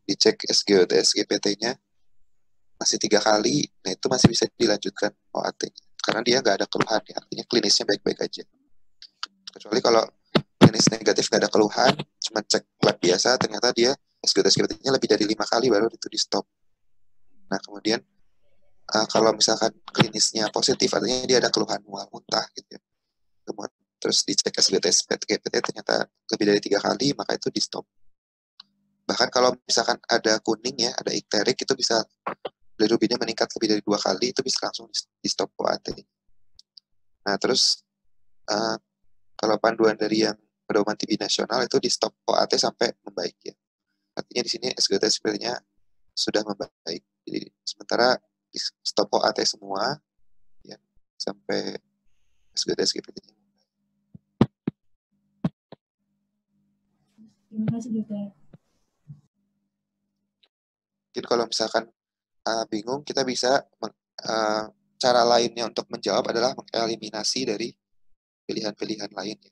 dicek SGOT-SGPT-nya masih 3 kali, nah itu masih bisa dilanjutkan OAT karena dia nggak ada keluhan ya, artinya klinisnya baik-baik aja. Kecuali kalau klinis negatif nggak ada keluhan, cuma cek lab biasa, ternyata dia SGOT-SGPT-nya lebih dari 5 kali baru itu di stop. Nah kemudian kalau misalkan klinisnya positif, artinya dia ada keluhan mual muntah gitu ya. Kemudian terus dicek SGOT-SGPT ternyata lebih dari 3 kali, maka itu di stop. Bahkan kalau misalkan ada kuning ya, ada ikterik, itu bisa bilirubinnya meningkat lebih dari 2 kali, itu bisa langsung di stop OAT. Nah terus kalau panduan dari yang pedoman TB nasional itu di stop OAT sampai membaik ya. Artinya di sini SGOT-SGPT-nya sudah membaik. Jadi sementara di stop OAT semua ya sampai SGOT-SGPT-nya. Terima kasih, dokter. Mungkin kalau misalkan bingung, kita bisa cara lainnya untuk menjawab adalah mengeliminasi dari pilihan-pilihan lain ya.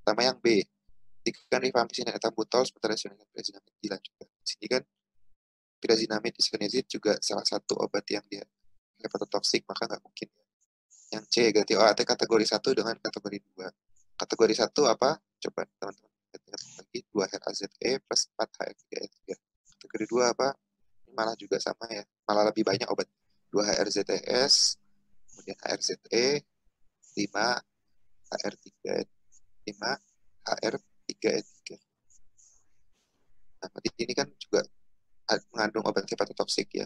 Pertama yang B, kan rifampicin dan etambutol sementara pirazinamid dilanjutkan. Di sini kan pirazinamid isoniazid juga salah satu obat yang dia hepatotoksik, maka nggak mungkin. Yang C, ganti OAT kategori 1 dengan kategori 2. Kategori 1 apa? Coba teman-teman ingat lagi, 2 HRAZE plus 4 HR3. Kategori 2 apa? Malah juga sama ya, malah lebih banyak obat. 2 HRZS, kemudian HRZE, 5 HR3 5 HR3E3. Nah, ini kan juga mengandung obat hepatotoksik ya.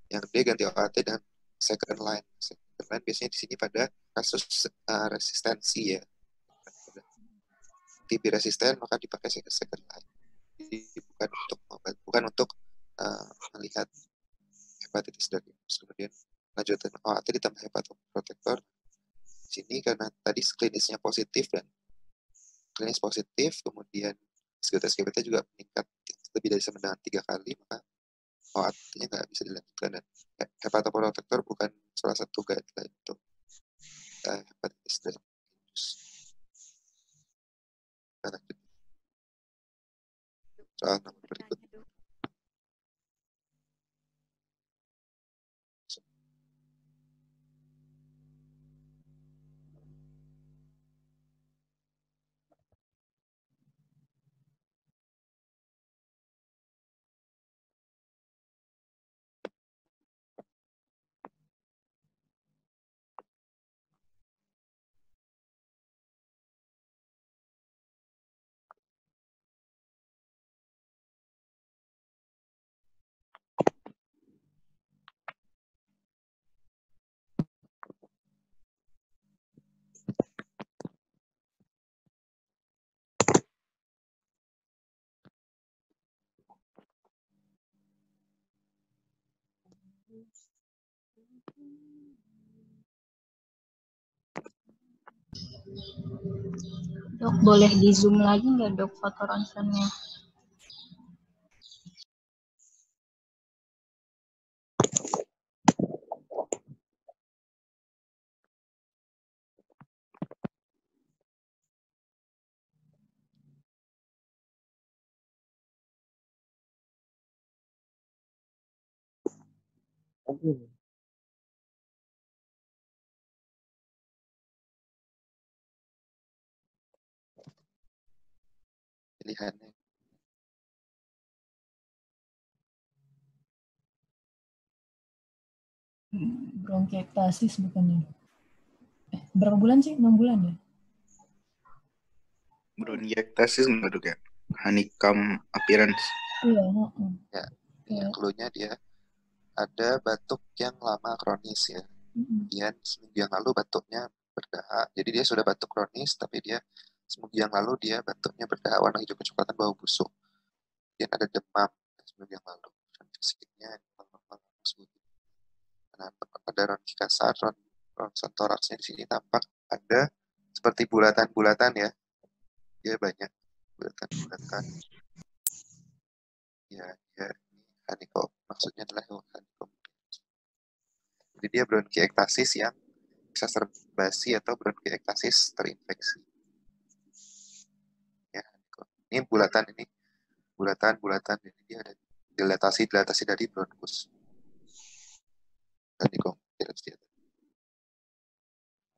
Yang D ganti OAT dengan second line. Second line biasanya di sini pada kasus resistensi ya. TB resisten maka dipakai second line. Jadi bukan untuk obat, bukan untuk melihat hepatitis dan kemudian lanjutan OAT ditambah hepatoprotektor. Di sini karena tadi klinisnya positif dan klinis positif, kemudian SGOT-SGPT juga meningkat lebih dari sama dengan 3 kali, maka OAT-nya nggak bisa dilanjutkan. Dan hepatoprotektor bukan salah satu guideline untuk hepatitis dan infus. Soal nomor berikutnya. Dok, boleh di zoom lagi nggak dok foto ronsennya? Pilihannya. Bronkiektasis bukannya? Berapa bulan sih? 6 bulan ya? Bronkiektasis nggak dok ya? Honeycomb appearance. Iya. Ya, yang clue-nya dia ada batuk yang lama kronis ya. Kemudian seminggu yang lalu batuknya berdahak. Jadi dia sudah batuk kronis, tapi dia seminggu yang lalu dia batuknya berdahak warna hijau kecoklatan bau busuk. Kemudian ada demam seminggu yang lalu. Dan fisiknya normal tersebut. Nah, ada ronki kasar, ronsen toraksnya di sini tampak ada seperti bulatan-bulatan ya. Dia banyak bulatan-bulatan. Ya, ini honeycomb. Maksudnya adalah honeycomb. Jadi dia bronkiektasis yang exacerbasi atau bronkiektasis terinfeksi. Ya, ini bulatan jadi dia ada dilatasi dari bronkus. Honeycomb.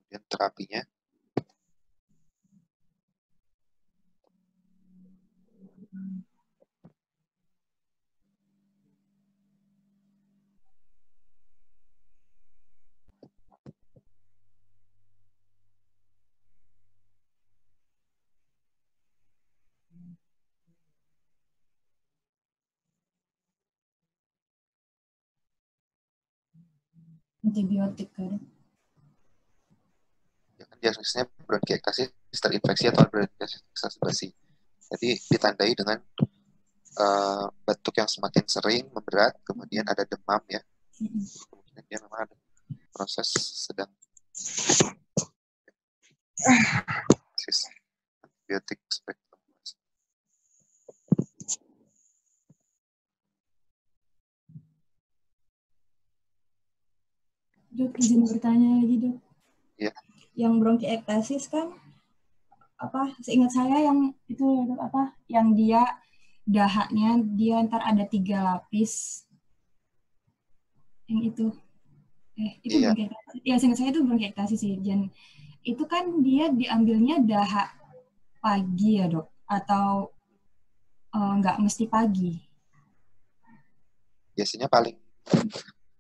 Kemudian terapinya Antibiotik kan? diagnosisnya bronkiektasis terinfeksi atau bronkiektasis exacerbasi. Jadi ditandai dengan batuk yang semakin sering, memberat, kemudian ada demam ya. Kemudian dia memang ada proses sedang antibiotik spektrum. Dok, izin bertanya lagi dok. Ya. Yang bronkiektasis kan seingat saya yang itu yang dia dahaknya dia ntar ada 3 lapis yang itu itu Iya. bronkiektasis ya, seingat saya itu bronkiektasis sih. Dan itu kan dia diambilnya dahak pagi ya dok, atau nggak mesti pagi? Biasanya paling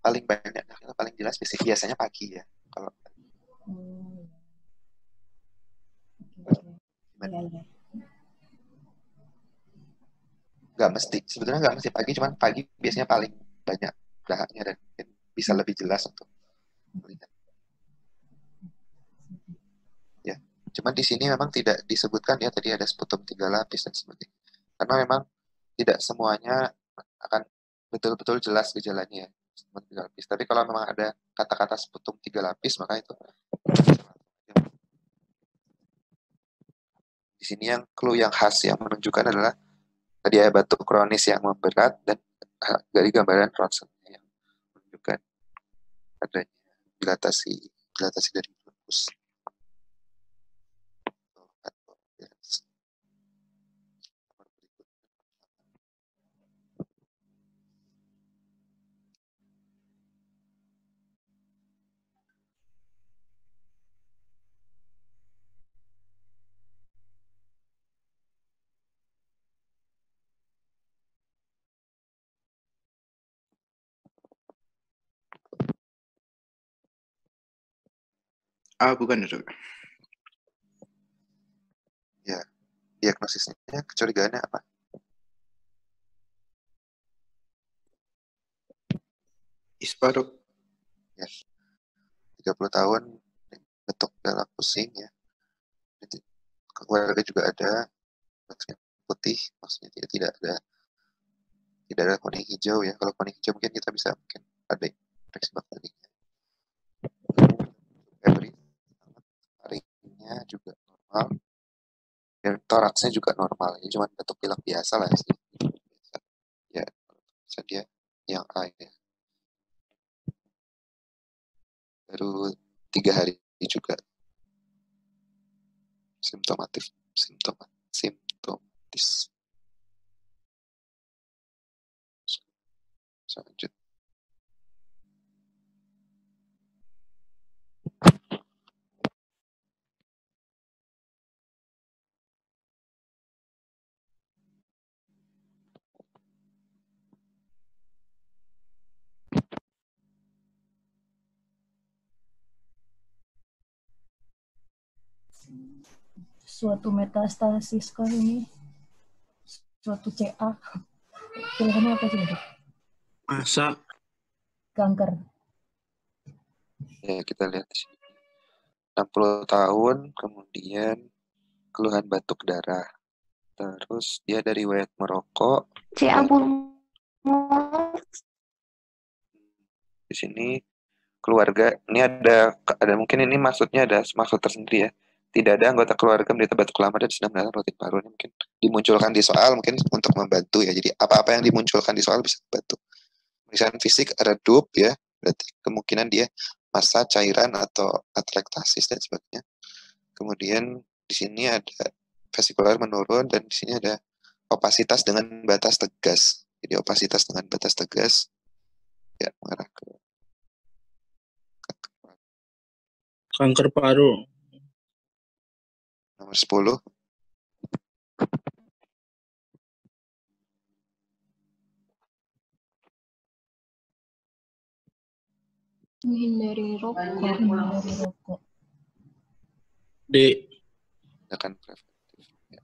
banyak, paling jelas biasanya pagi ya. Kalau kan. Iya, iya. Nggak mesti, sebetulnya nggak mesti pagi, cuman pagi biasanya paling banyak dahaknya dan mungkin bisa lebih jelas untuk melihat. Ya, cuman di sini memang tidak disebutkan ya tadi ada sputum 3 lapis dan sebagainya. Karena memang tidak semuanya akan betul-betul jelas gejalanya ya, sputum 3 lapis. Tapi kalau memang ada kata-kata sputum 3 lapis, maka itu di sini yang clue yang khas yang menunjukkan adalah tadi ada batuk kronis yang memberat dan dari gambaran ronsen yang menunjukkan adanya dilatasi dari lupus. Bukan ya, Dok. Ya, diagnosisnya kecurigaannya apa? ISPA, Dok. Ya, 30 tahun, batuk darah pusing ya. Jadi, keluarga juga ada putih, maksudnya tidak ada kuning hijau ya. Kalau kuning hijau mungkin kita bisa ada infeksi bakteri. Febri, taringnya juga normal, dan toraksnya juga normal. Ini cuma batuk pilek biasa lah sih. Ya, bisa dia yang A ya. Baru 3 hari juga simptomatis. Lanjut. Suatu metastasis kah ini? Suatu CA? Pilihannya apa sih, Dok? Masa Kanker. Ya, kita lihat di sini. 60 tahun, kemudian keluhan batuk darah. Terus dia dari riwayat merokok. CA Ya. Di sini keluarga, ini ada mungkin ini maksudnya ada maksud tersendiri ya. Tidak ada anggota keluarga menderita batuk lama dan sedang mengalami rutin baru. Ini mungkin dimunculkan di soal mungkin untuk membantu ya. Jadi apa-apa yang dimunculkan di soal bisa membantu. Pemeriksaan fisik redup ya, berarti kemungkinan dia massa cairan atau atrektasis dan sebagainya. Kemudian di sini ada vesikular menurun dan di sini ada opasitas dengan batas tegas. Jadi opasitas dengan batas tegas ya mengarah ke kanker paru. nomor 10. Menghindari rokok. Menghindari rokok. D. Tindakan preventif. Ya.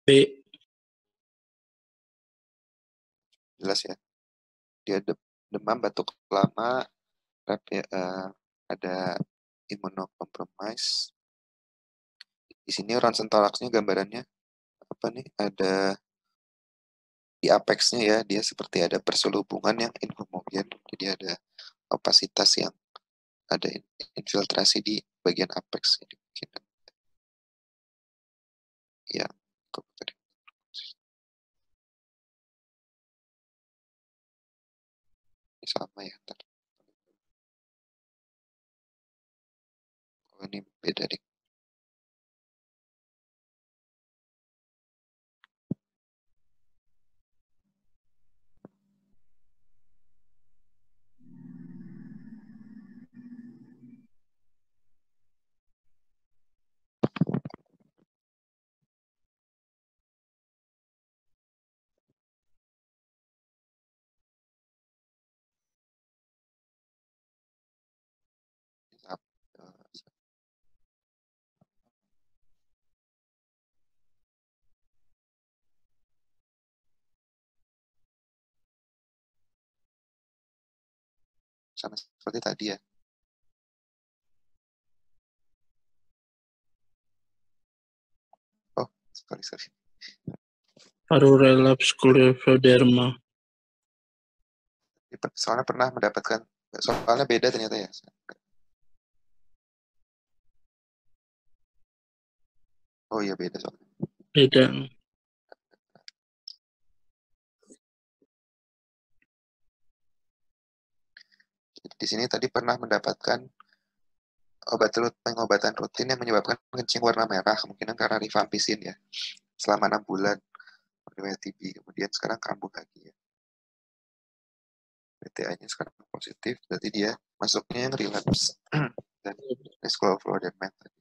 B. Jelas ya. Dia demam, batuk lama, ada imunokompromis. Di sini ronsen toraksnya gambarannya apa nih? Ada di apexnya ya, dia seperti ada perselubungan yang inhomogen. Jadi ada opasitas yang ada infiltrasi di bagian apex ini mungkin. Ya, Sama ya. Ntar. Oh, ini beda deh. Sama seperti tadi ya. Oh, sorry. Paru relaps scleroderma. Soalnya pernah mendapatkan, soalnya beda ternyata ya. Oh iya beda soalnya. Beda. Jadi di sini tadi pernah mendapatkan pengobatan rutin yang menyebabkan kencing warna merah, kemungkinan karena rifampicin ya, selama 6 bulan riwayat TB. Kemudian sekarang kambuh lagi ya. PTA-nya sekarang positif, berarti dia masuknya yang relapse dan scleroderma tadi.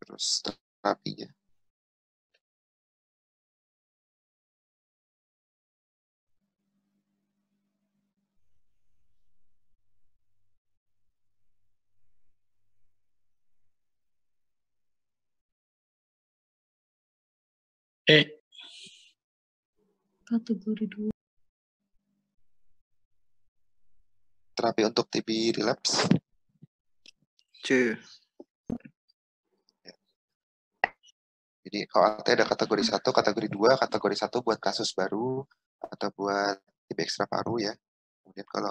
Terus terapinya. Kategori 2. Terapi untuk TB relapse. C. Jadi OAT ada kategori 1, kategori 2, kategori 1 buat kasus baru atau buat TB ekstra paru ya. Kemudian kalau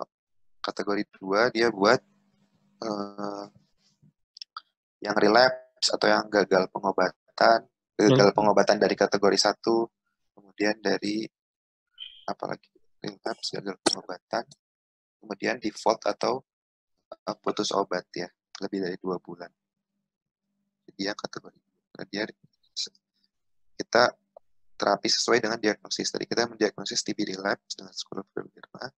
kategori 2 dia buat yang relapse atau yang gagal pengobatan dari kategori 1, kemudian dari apalagi relapse, gagal pengobatan, kemudian default atau putus obat ya, lebih dari 2 bulan. Jadi yang kategori dia kita terapi sesuai dengan diagnosis. Tadi kita mendiagnosis TB relapse dengan scleroderma.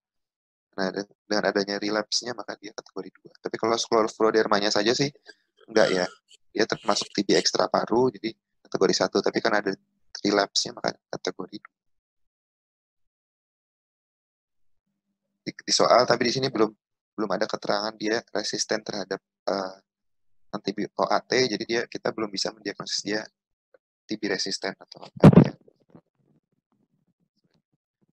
Nah, dengan adanya relapse-nya maka dia kategori 2. Tapi kalau sclerodermanya saja sih enggak ya. Dia termasuk TB ekstra paru, jadi kategori 1. Tapi kan ada relapse-nya maka kategori 2. Di soal, tapi di sini belum ada keterangan dia resisten terhadap anti OAT, jadi kita belum bisa mendiagnosis dia TB resisten atau apa ya.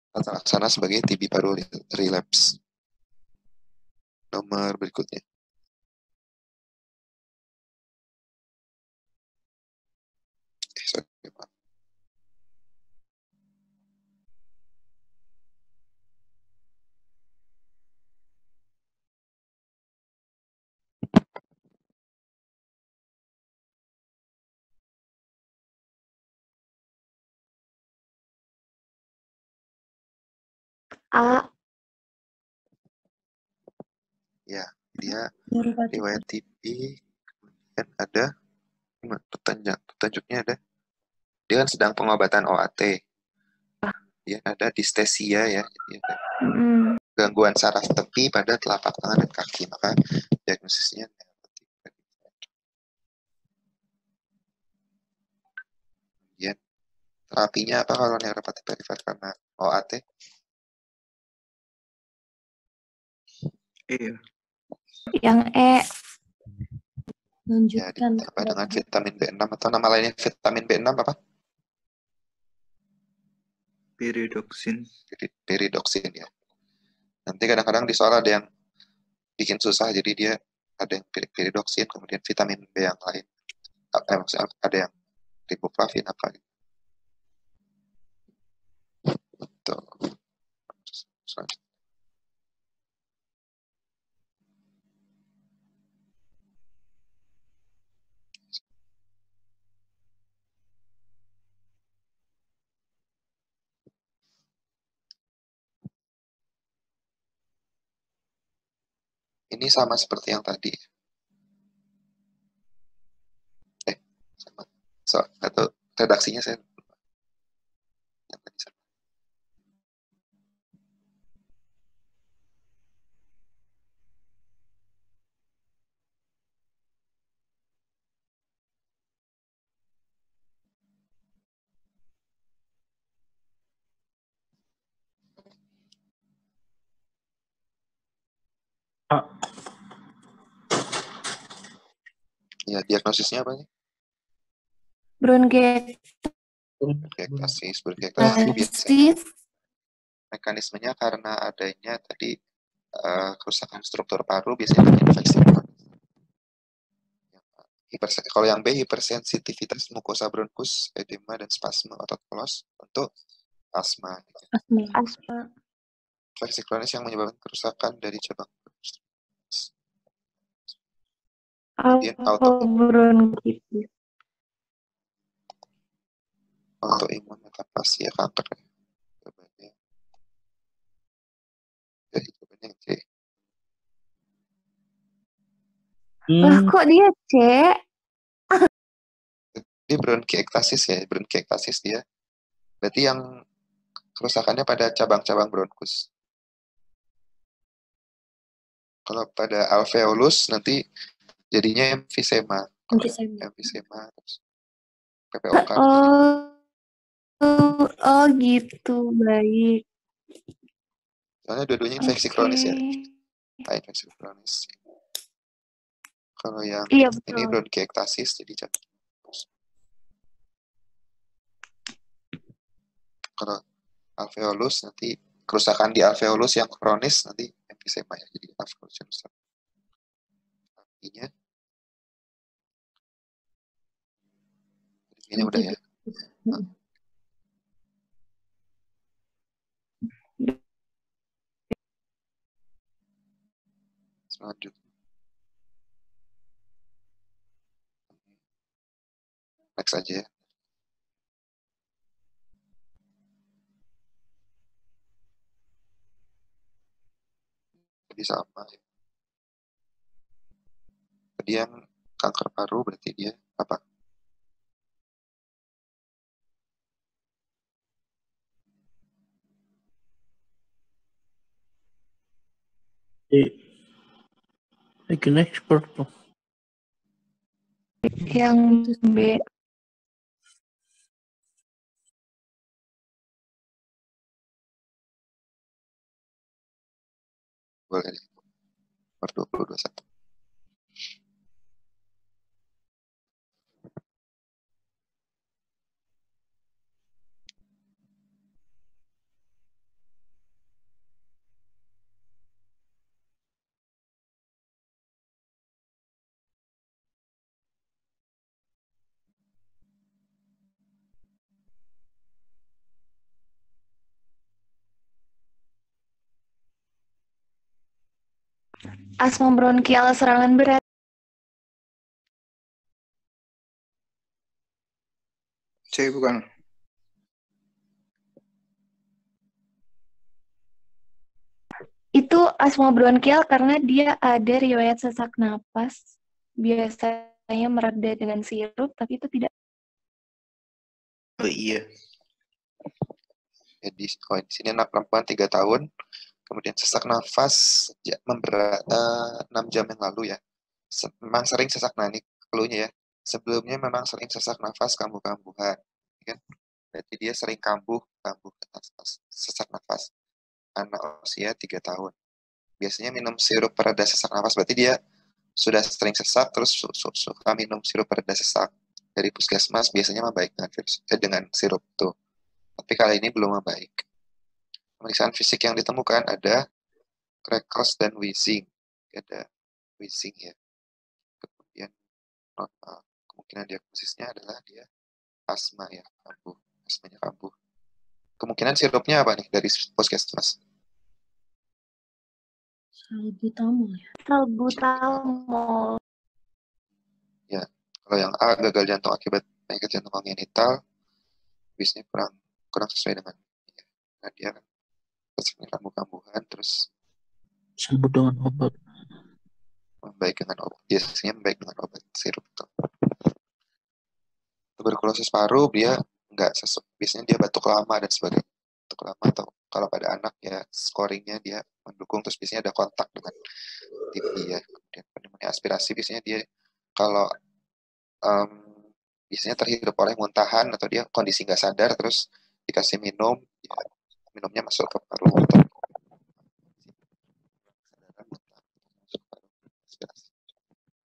Tata laksana sebagai TB paru relapse. Nomor berikutnya. Sorry, Pak. A. Ya, dia riwayat TB, kemudian ada petunjuknya ada dia kan sedang pengobatan OAT. Ya, ada distesia ya, jadi ada gangguan saraf tepi pada telapak tangan dan kaki, maka diagnosisnya kemudian terapinya apa kalau neuropati perifer karena OAT? Iya. Yang E. Ya, Lanjutkan. ditambah dengan vitamin B6 atau nama lainnya vitamin B6 apa? Pyridoxine. Pyridoxine ya. Nanti kadang-kadang di soal ada yang bikin susah, jadi dia ada yang pyridoxine, kemudian vitamin B yang lain. Maksudnya ada yang riboflavin apa gitu. Tuh. Selanjutnya. Ini sama seperti yang tadi. Sama. Atau redaksinya saya lupa. Yang tadi sama. A. Ya, diagnosisnya apa nih? Bronkiektasis. Bronkiektasis itu biasanya mekanismenya karena adanya tadi kerusakan struktur paru, biasanya infeksi. Kalau yang B, hipersensitivitas mukosa bronkus, edema, dan spasme otot polos untuk asma. Asma. Infeksi kronis yang menyebabkan kerusakan dari cabang kemudian Bronkitis. autoimun metaplasia kanker. Jawabannya C. Lah kok dia C? Ini bronkiektasis ya, bronkiektasis dia. Berarti yang kerusakannya pada cabang-cabang bronkus. Kalau pada alveolus nanti jadinya emfisema. Emfisema terus PPOK. Oh gitu, baik. Soalnya dua-duanya infeksi kronis ya. Infeksi kronis. Kalau yang ini bronkiektasis jadi cabang. Kalau alveolus nanti kerusakan di alveolus yang kronis nanti emfisema ya, jadi alveolus yang besar. Artinya ini udah ya. Selanjutnya. Next aja ya. Jadi sama ya. Tadi yang kanker paru berarti dia apa? Bikin expert tuh. Yang B. Boleh deh. Nomor 2021. Asma bronkial serangan berat. C bukan. Itu asma bronkial karena dia ada riwayat sesak napas. Biasanya mereda dengan sirup, tapi itu tidak. Oh iya. Jadi di sini anak perempuan 3 tahun, kemudian sesak nafas memberat 6 jam yang lalu ya. Memang sering sesak nanik keluhnya ya. Sebelumnya memang sering sesak nafas kambuh-kambuhan. Kan? Berarti dia sering kambuh sesak nafas. Anak usia 3 tahun. Biasanya minum sirup pereda sesak nafas, berarti dia sudah sering sesak, terus suka minum sirup pereda sesak. Dari puskesmas biasanya membaik dengan sirup tuh. Tapi kali ini belum membaik. Pemeriksaan fisik yang ditemukan ada crackles dan wheezing. Ada wheezing ya. Kemudian kemungkinan diagnosisnya adalah dia asma ya, kambuh. Asmanya kambuh. Kemungkinan sirupnya apa nih dari puskesmas? Salbutamol ya. Salbutamol. Ya, kalau yang A gagal jantung akibat penyakit jantung kongenital, biasanya kurang sesuai dengan ya. Nah, dia kan kambuh-kambuhan terus Sembuh dengan obat. membaik dengan obat. Biasanya membaik dengan obat sirup itu. Tuberkulosis paru dia nggak biasanya dia batuk lama dan sebagainya. Batuk lama atau kalau pada anak ya scoringnya dia mendukung, terus biasanya ada kontak dengan TB ya. Kemudian pneumonia aspirasi biasanya dia kalau biasanya terhirup oleh muntahan atau dia kondisi nggak sadar terus dikasih minum, ya, minumnya masuk ke paru atau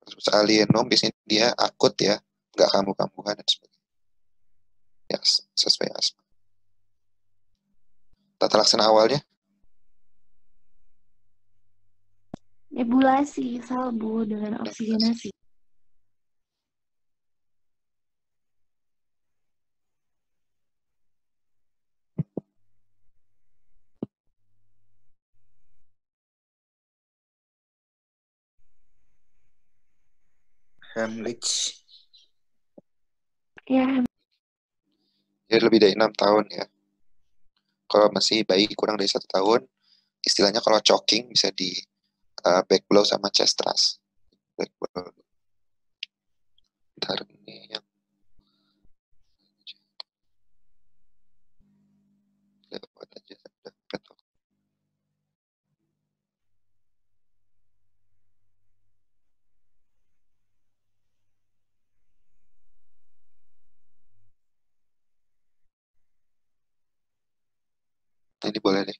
terus alienum biasanya dia akut ya, nggak kambuh-kambuhan dan sebagainya. Ya, sesuai asma. Tata laksana awalnya Nebulasi salbu dengan oksigenasi. Hemlich. Ya, dia lebih dari 6 tahun ya. Kalau masih bayi kurang dari 1 tahun, istilahnya kalau choking bisa di back blow sama chest thrust. Back blow. Bentar, ini yang lewat aja udah petok. Ini boleh deh.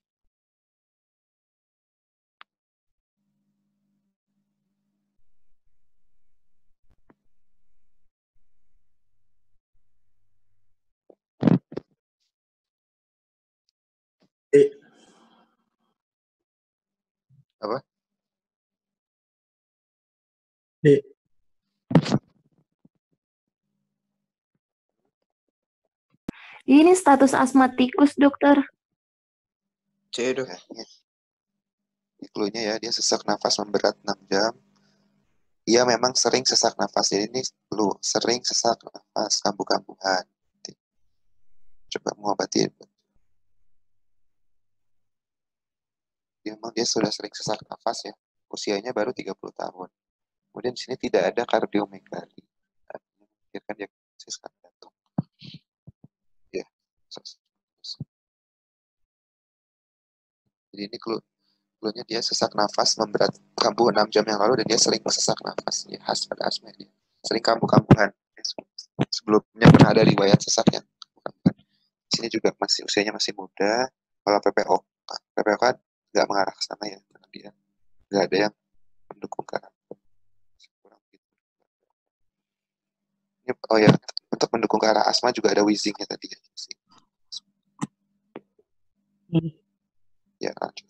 Apa? ini status asmatikus, dokter. C dok. Ya, ini clue-nya ya, dia sesak nafas memberat 6 jam. Ia memang sering sesak nafas. Jadi ini clue, sering sesak nafas, kambuh-kambuhan. Coba mengobati. Memang dia sudah sering sesak nafas ya. Usianya baru 30 tahun. Kemudian di sini tidak ada kardiomegali. Artinya memikirkan dia sesak jantung. Ya. Jadi ini clue-nya dia sesak nafas memberat kambuh 6 jam yang lalu dan dia sering sesak nafas. Ya, khas pada asma dia. Sering kambuh-kambuhan. Sebelumnya pernah ada riwayat sesak yang kambuh-kambuhan. Di sini juga masih usianya masih muda. Kalau PPO kan nggak mengarah ke sana ya, karena dia nggak ada yang mendukung ke arah. Oh ya, untuk mendukung ke arah asma juga ada wheezing-nya tadi ya. Ya, lanjut.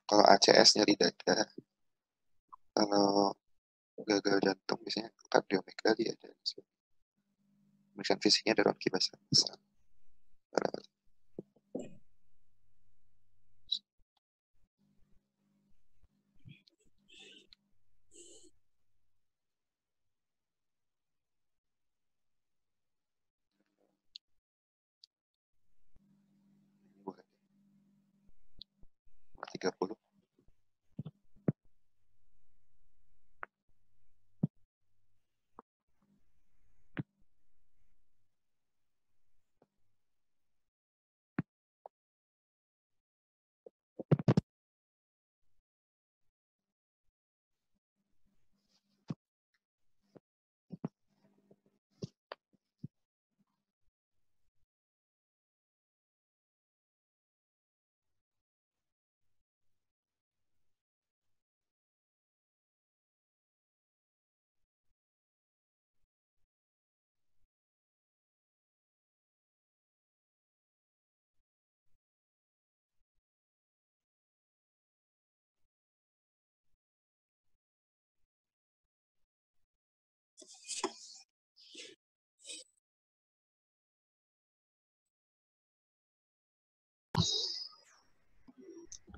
Kalau ACS nyeri dada, kalau gagal jantung biasanya kardiomegali ada. Pemeriksaan fisiknya ada ronki basal. Boleh. 30.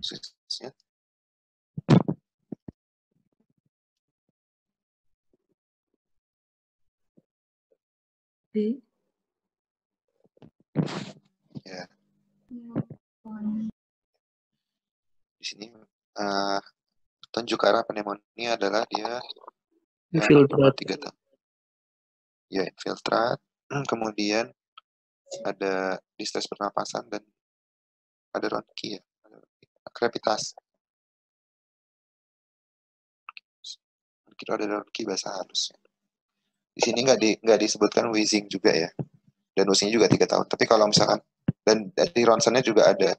Dosisnya D. ya. sini tunjuk arah pneumonia adalah dia Infiltrat. 3 tahun. Ya, infiltrat. Kemudian ada distres pernapasan dan ada ronki ya, krepitas. Kira ada ronki bahasa halusnya. Di sini nggak disebutkan wheezing juga ya, dan usianya juga 3 tahun. Tapi kalau misalkan dan dari ronsennya juga ada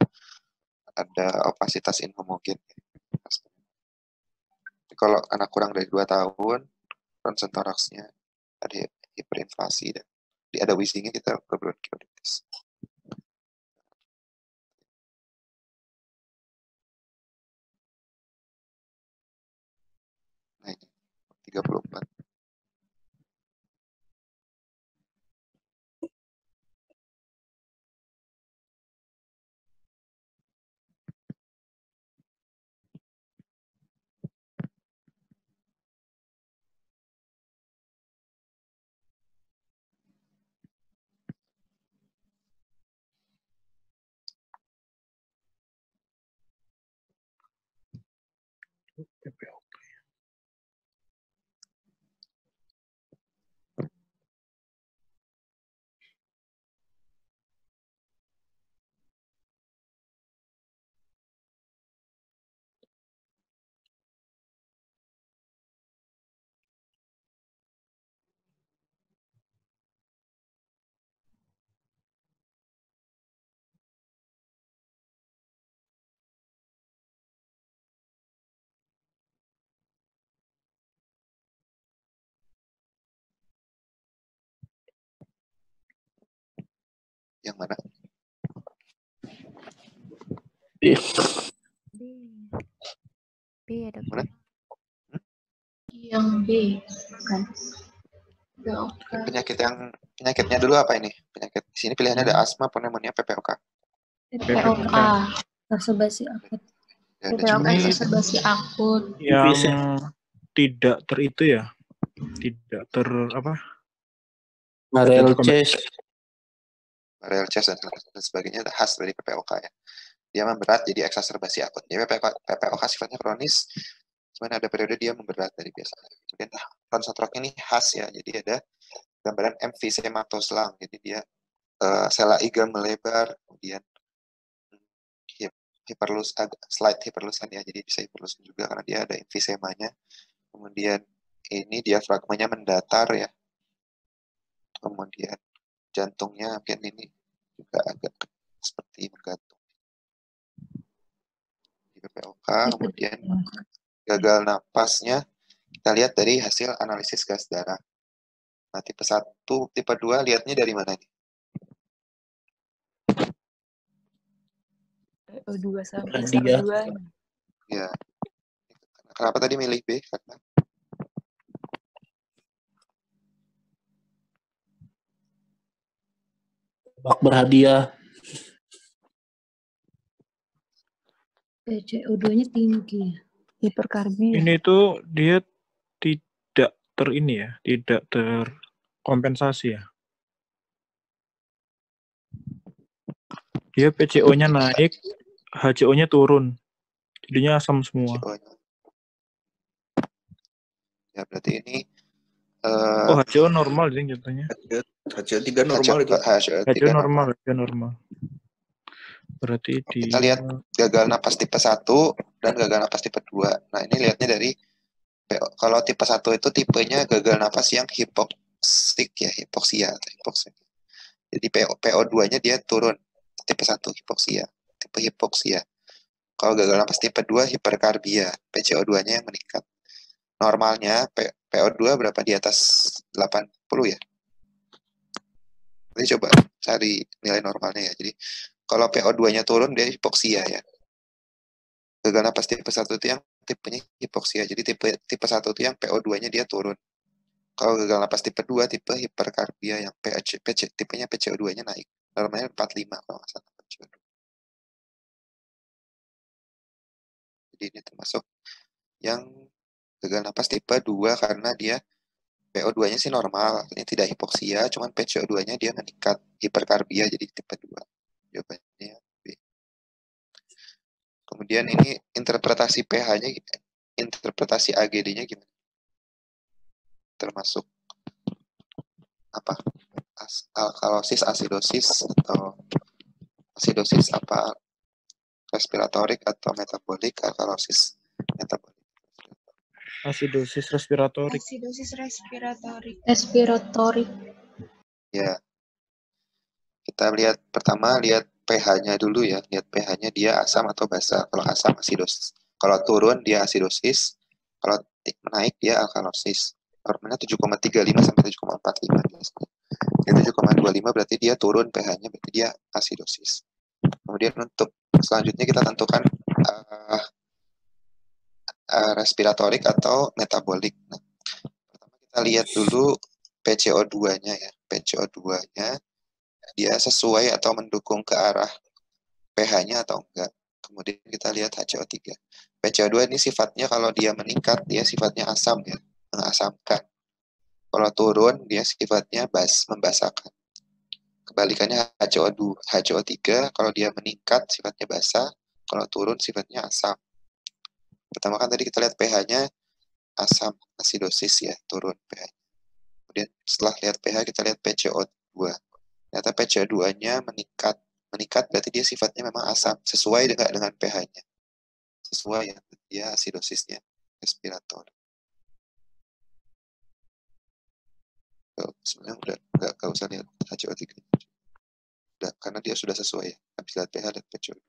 opasitas inhomogen. Kalau anak kurang dari 2 tahun, ronsen toraksnya ada hiperinflasi dan ada wheezingnya, kita perlu bronkiolitis. Nah ini 34. Yang mana? B ya dok. Mana? Yang B kan. Oke. Penyakitnya dulu apa ini? Penyakit di sini pilihannya ada asma, pneumonia, PPOK. PPOK. Persubasi akut. Ya, ada PPOK juga persubasi akut. Yang tidak tidak Barrel chest. Barrel chest dan sebagainya khas dari PPOK ya. Dia memberat jadi eksaserbasi akut. Jadi PPOK sifatnya kronis, cuman ada periode dia memberat dari biasanya. Kemudian ronsen ini khas ya, jadi ada gambaran emfisematos lung, jadi dia sela iga melebar, kemudian slight hiperlusan ya, jadi bisa hiperlusan juga karena dia ada emfisemanya. Kemudian ini diafragmanya mendatar ya, kemudian jantungnya mungkin ini juga agak seperti menggantung di PPOK. Kemudian gagal napasnya kita lihat dari hasil analisis gas darah. Nah, tipe 1, tipe 2 lihatnya dari mana nih? PO2 sampai Dia. CO2. Ya. Kenapa tadi milih B? Karena Bak berhadiah. PCO2-nya tinggi. Hiperkarbia. Ini tuh dia tidak tidak terkompensasi ya. Dia PCO-nya naik, HCO-nya turun. Jadinya asam semua. ya berarti ini HCO normal jadi jatuhnya. HCO3 normal itu. HCO normal. Berarti kita lihat gagal napas tipe 1 dan gagal napas tipe 2. Nah, ini lihatnya dari kalau tipe 1 itu tipenya gagal napas yang hipoksia. Jadi PO2-nya dia turun. Tipe 1 hipoksia. Tipe hipoksia. Kalau gagal napas tipe 2 hiperkarbia. PCO2-nya yang meningkat. Normalnya PO2 berapa, di atas 80 ya. Jadi coba cari nilai normalnya ya. Jadi kalau PO2-nya turun dia hipoksia ya. Gagal napas tipe 1 itu yang tipenya hipoksia. Jadi tipe 1 itu yang PO2-nya dia turun. Kalau gagal napas tipe 2 tipe hiperkarbia yang tipenya PCO2-nya naik. Normalnya 45 kalau nggak salah. Jadi ini termasuk yang gagal napas tipe 2 karena dia PO2-nya sih normal, ini tidak hipoksia, cuman PCO2-nya dia meningkat, hiperkarbia, jadi tipe 2. Jawabannya B. Kemudian Kemudian ini interpretasi pH-nya, interpretasi AGD-nya gimana? Termasuk apa? Alkalosis, asidosis, atau asidosis apa? Respiratorik atau metabolik? Alkalosis, metabolik. Asidosis respiratorik. Asidosis respiratorik. Respiratorik. Ya. Kita lihat pertama, lihat pH-nya dulu ya. Lihat pH-nya dia asam atau basa. Kalau asam asidosis. Kalau turun dia asidosis. Kalau naik dia alkalosis. Normalnya 7,35 sampai 7,45 biasanya. Dia 7,25 berarti dia turun pH-nya, berarti dia asidosis. Kemudian untuk selanjutnya kita tentukan respiratorik atau metabolik. Nah, pertama kita lihat dulu PCO2-nya ya. PCO2-nya dia sesuai atau mendukung ke arah pH-nya atau enggak. Kemudian kita lihat HCO3. PCO2 ini sifatnya kalau dia meningkat, dia sifatnya asam ya, mengasamkan. Kalau turun, dia sifatnya membasahkan. Kebalikannya HCO3, kalau dia meningkat sifatnya basa, kalau turun sifatnya asam. Pertama kan tadi kita lihat pH-nya asam, asidosis ya, turun pH-nya. Kemudian setelah lihat pH, kita lihat PCO2. Ternyata PCO2-nya meningkat. Meningkat berarti dia sifatnya memang asam, sesuai dengan pH-nya. Sesuai ya, dia asidosisnya respirator. Sebenarnya udah nggak usah lihat HCO3. Udah, karena dia sudah sesuai ya. Habis lihat pH, lihat PCO2.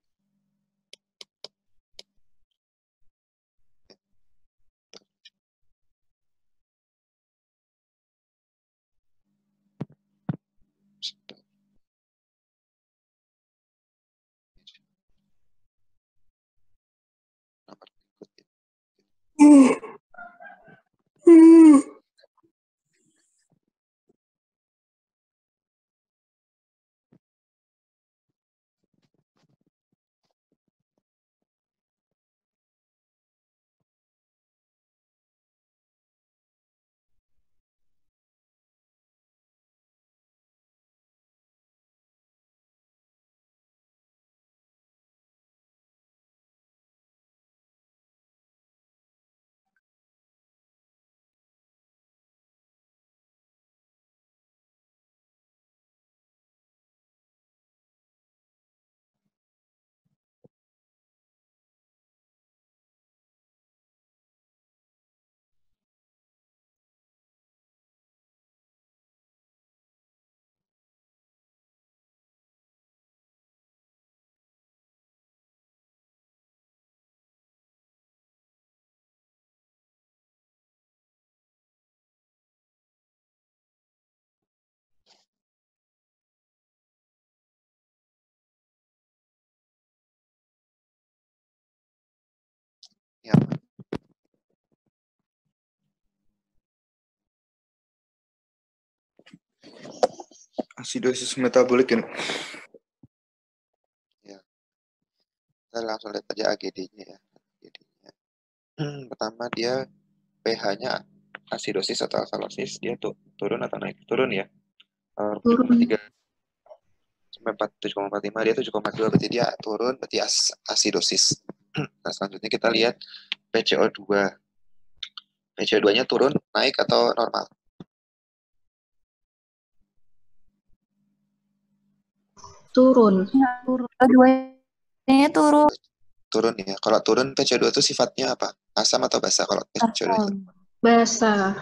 Ya. Asidosis metabolik ini. Ya. Kita langsung lihat aja AGD-nya ya. AGD-nya. Pertama dia pH-nya asidosis atau alkalosis, dia turun atau naik? Turun ya. 7,3 sampai 7,45, dia 7,2, berarti dia turun, berarti asidosis. Nah, selanjutnya kita lihat PCO2. PCO2-nya turun, naik atau normal? Turun. Dua-duanya turun. Turun ya. Kalau turun PCO2 itu sifatnya apa? Asam atau basa kalau PCO2 itu? Basa.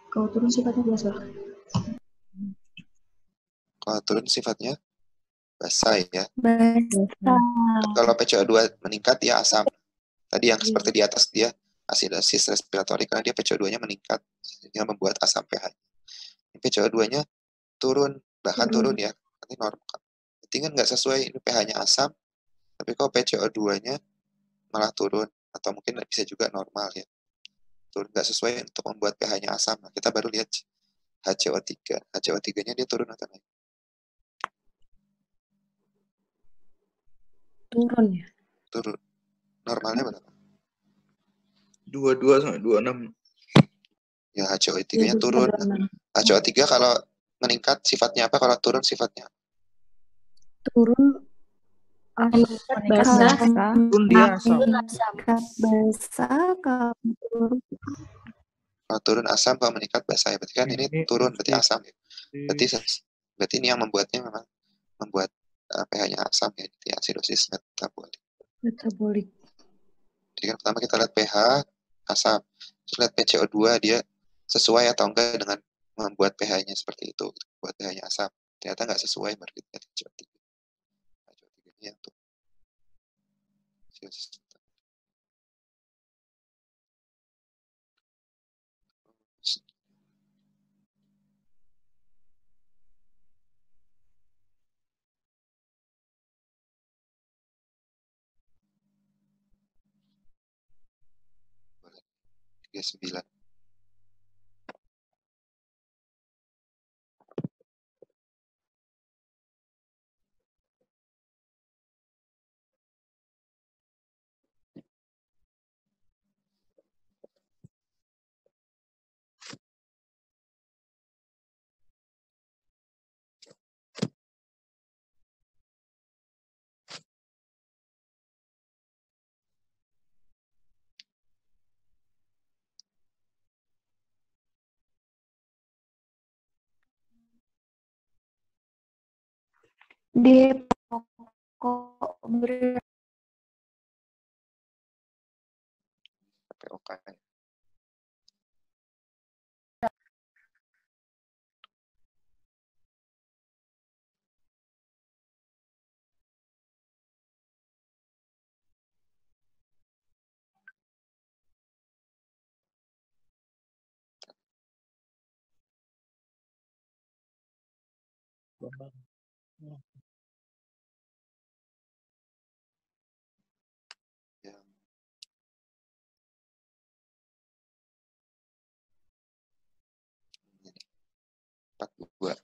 Kalau turun sifatnya basa. Kalau turun sifatnya basa ya. Basa. Kalau PCO2 meningkat dia asam. Tadi yang seperti di atas dia asidosis respiratorik karena dia PCO2-nya meningkat sehingga membuat asam pH. PCO2-nya turun, bahkan turun ya. Nanti normal. Berarti kan nggak sesuai, ini pH-nya asam, tapi kok PCO2-nya malah turun atau mungkin bisa juga normal ya. Turun nggak sesuai untuk membuat pH-nya asam. Nah, kita baru lihat HCO3. HCO3-nya dia turun atau naik? Turun ya? Turun. Normalnya berapa? 22 sampai 26. Ya, HCO3-nya turun. HCO3 kalau meningkat sifatnya apa? Kalau turun sifatnya? Turun Meningkat Meningkat basah. basah. Turun dia asam. Turun asam. Meningkat basah, kalau turun Kalau turun asam, kalau meningkat basah ya. Berarti kan ini Ini turun, berarti mesti asam ya. Berarti ini yang membuatnya memang membuat pH-nya asam ya, jadi asidosis metabolik. Metabolik. Jadi kan pertama kita lihat pH asam, terus lihat PCO2 dia sesuai atau enggak dengan membuat pH-nya seperti itu, buat pH-nya asam. Ternyata nggak sesuai, baru kita lihat CO3. Nah, CO3 ini yang tuh asidosis metabolik. Boleh. 39. di pokok berat. POK. Yang 42.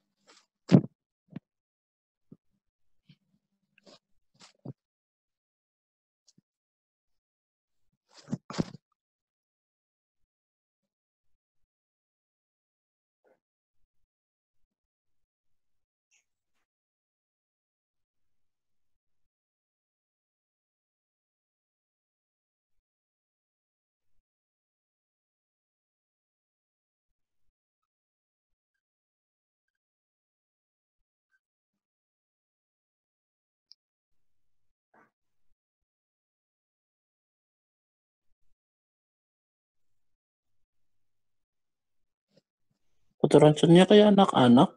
Fotoronsennya kayak anak-anak.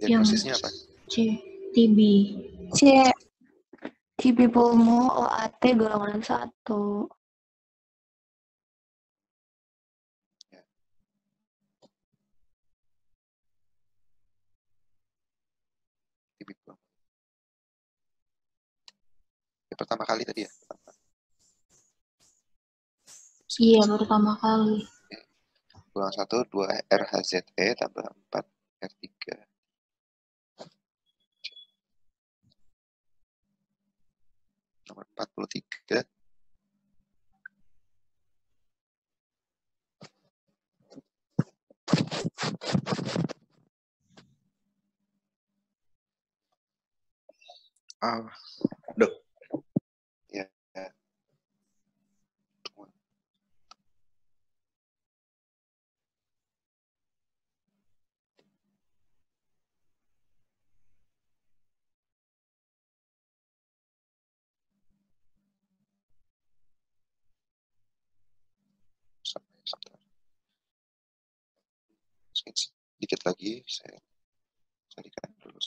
Diagnosisnya apa? TB. C. TB pulmo OAT golongan 1. Ya. TB pulmo. Ya, pertama kali tadi ya. Iya, pertama kali. Golongan 1, 2 RHZE tambah 4 R3. Nomor 43. Dok, Ya, ya. Sebentar. Sedikit lagi saya carikan dulu.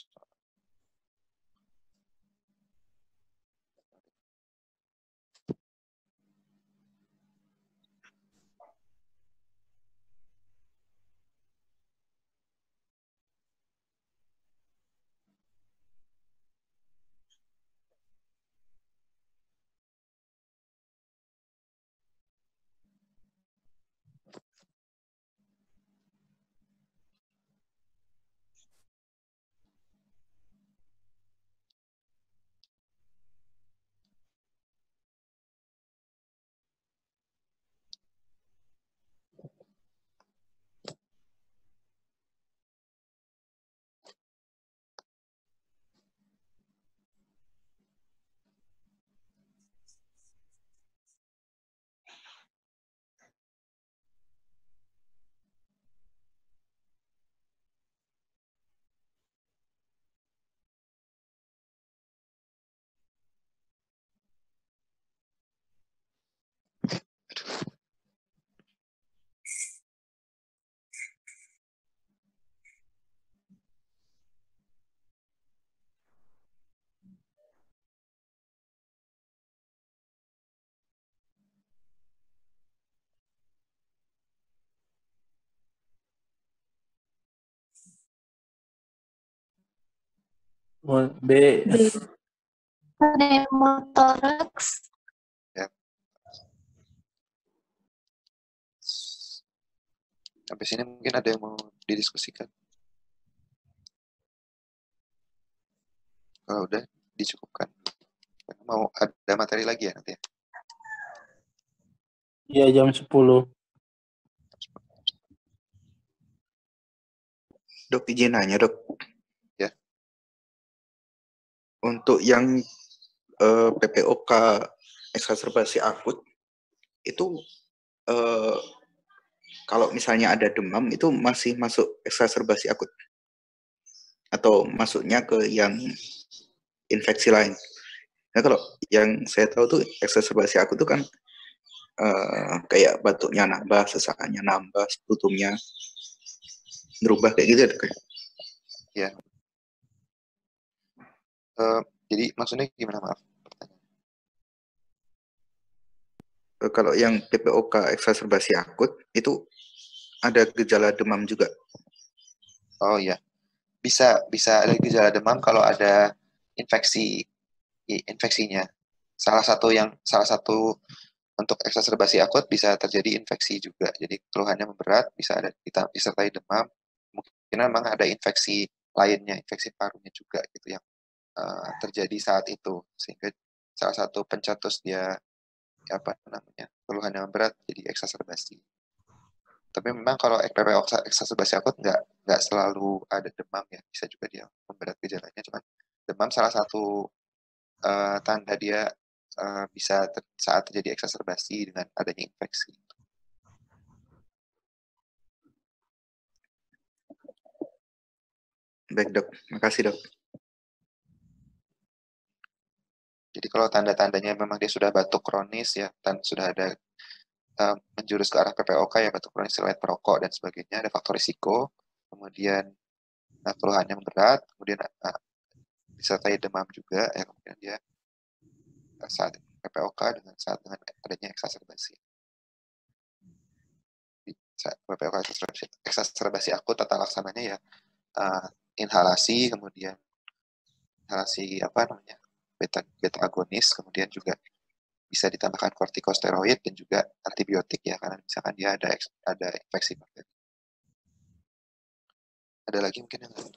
B. B. Pneumotoraks. Ya. Sampai sini mungkin ada yang mau didiskusikan. Kalau udah dicukupkan. Mau ada materi lagi ya nanti ya? Iya, jam 10. Dok, izin nanya, Dok. Ya. Untuk yang PPOK eksaserbasi akut, itu kalau misalnya ada demam, itu masih masuk eksaserbasi akut? Atau masuknya ke yang infeksi lain? Nah, kalau yang saya tahu tuh eksaserbasi akut itu kan kayak batuknya nambah, sesakannya nambah, sputumnya berubah kayak gitu ya, Dok? Ya. Jadi maksudnya gimana, maaf? Kalau yang PPOK eksaserbasi akut itu ada gejala demam juga. Oh iya, bisa ada gejala demam kalau ada infeksinya. Salah satu untuk eksaserbasi akut bisa terjadi infeksi juga. Jadi keluhannya memberat, bisa ada disertai demam. Mungkin memang ada infeksi lainnya, infeksi parunya juga gitu yang terjadi saat itu, sehingga salah satu pencetus dia keluhannya memberat jadi eksaserbasi. Tapi memang kalau PPOK eksaserbasi akut nggak selalu ada demam ya, bisa juga dia memberat gejalanya. Cuman demam salah satu tanda dia bisa saat terjadi eksaserbasi dengan adanya infeksi. Baik, Dok. Makasih, Dok. Jadi kalau tanda-tandanya memang dia sudah batuk kronis ya, dan sudah ada menjurus ke arah PPOK ya, batuk kronis riwayat perokok dan sebagainya, ada faktor risiko, kemudian keluhannya berat, kemudian disertai demam juga, ya kemudian dia saat PPOK dengan adanya eksaserbasi. PPOK eksaserbasi akut tata laksananya ya inhalasi, kemudian inhalasi beta agonis, kemudian juga bisa ditambahkan kortikosteroid dan juga antibiotik ya, karena misalkan dia ada infeksi bakteri. Ada lagi mungkin yang lain?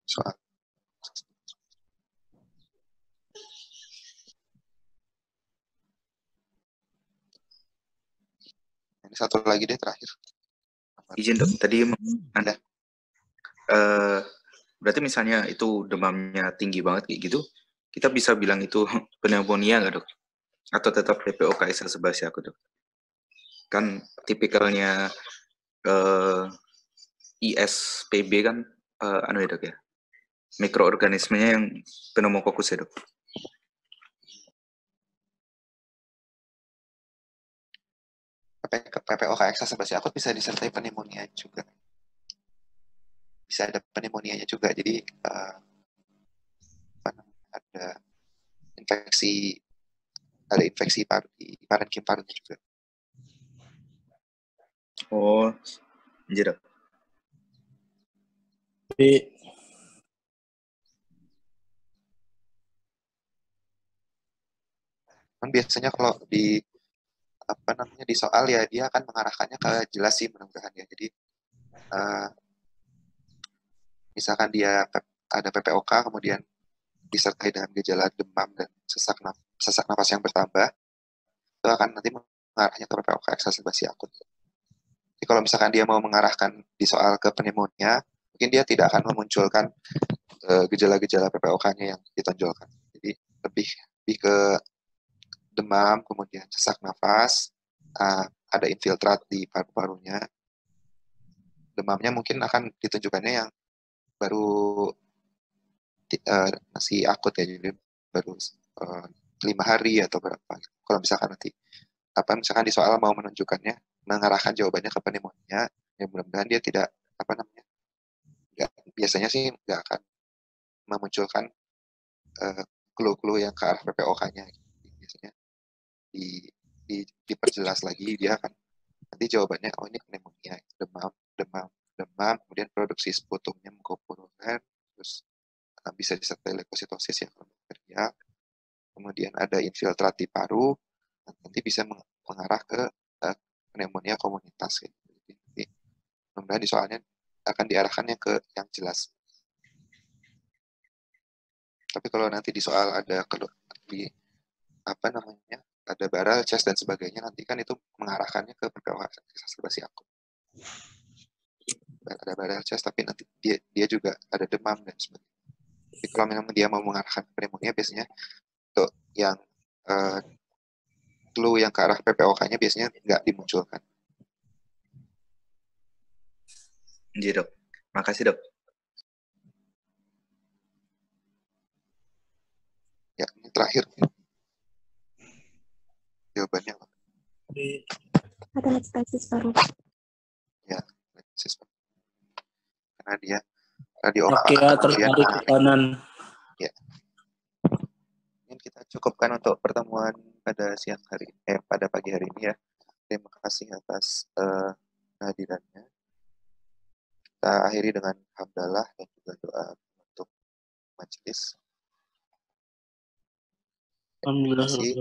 Soal ini satu lagi deh terakhir. Izin, Dok. Tadi Anda berarti misalnya itu demamnya tinggi banget kayak gitu, kita bisa bilang itu pneumonia nggak, Dok? Atau tetap PPOK eksaserbasi akut, Dok? Kan tipikalnya ISPB kan ya, Dok ya, mikroorganismenya yang pneumococcus ya, Dok? PPOK eksaserbasi akut bisa disertai pneumonia juga. Bisa ada pneumonianya juga. Jadi ada infeksi parenkim parunya juga. Oh, anjir, Dok. B. Kan biasanya kalau di soal ya dia akan mengarahkannya ke jelas sih mudah-mudahan ya. Jadi misalkan dia ada PPOK kemudian disertai dengan gejala demam dan sesak napas yang bertambah, itu akan nanti mengarahnya ke PPOK eksaserbasi akut. Jadi kalau misalkan dia mau mengarahkan di soal ke pneumonia, mungkin dia tidak akan memunculkan gejala-gejala PPOK-nya yang ditonjolkan. Jadi lebih ke demam, kemudian sesak nafas, ada infiltrat di paru-parunya. Demamnya mungkin akan ditunjukkannya yang baru masih akut ya, jadi baru 5 hari atau berapa. Kalau misalkan nanti misalkan di soal mau menunjukkannya, mengarahkan jawabannya ke pneumonia, ya mudah-mudahan dia tidak biasanya sih nggak akan memunculkan clue-clue yang ke arah PPOK-nya. Biasanya diperjelas lagi, dia akan nanti jawabannya, oh ini pneumonia, demam, kemudian produksi sputumnya mengkopuler, terus bisa disertai leukositosis yang teriak, kemudian ada infiltrat di paru, nanti bisa mengarah ke pneumonia komunitas. Gitu. Jadi, mudah-mudahan di soalnya akan diarahkannya ke yang jelas. Tapi kalau nanti di soal ada di ada barrel chest dan sebagainya, nanti kan itu mengarahkannya ke PPOH exacerbasi akut. Ada barrel chest tapi nanti dia juga ada demam dan sebagainya. Jadi kalau memang dia mau mengarahkan pneumonia, biasanya untuk yang clue yang ke arah PPOK-nya biasanya nggak dimunculkan. Iya, Dok. Makasih, Dok. Ya, ini terakhir. Jawabannya apa? Ada metastasis paru. Ya, metastasis paru. Karena dia radio Trachea terbalik ke kanan. Ya. Ini kita cukupkan untuk pertemuan pada pada pagi hari ini ya. Terima kasih atas kehadirannya. Kita akhiri dengan hamdalah dan juga doa untuk majelis. Terima kasih.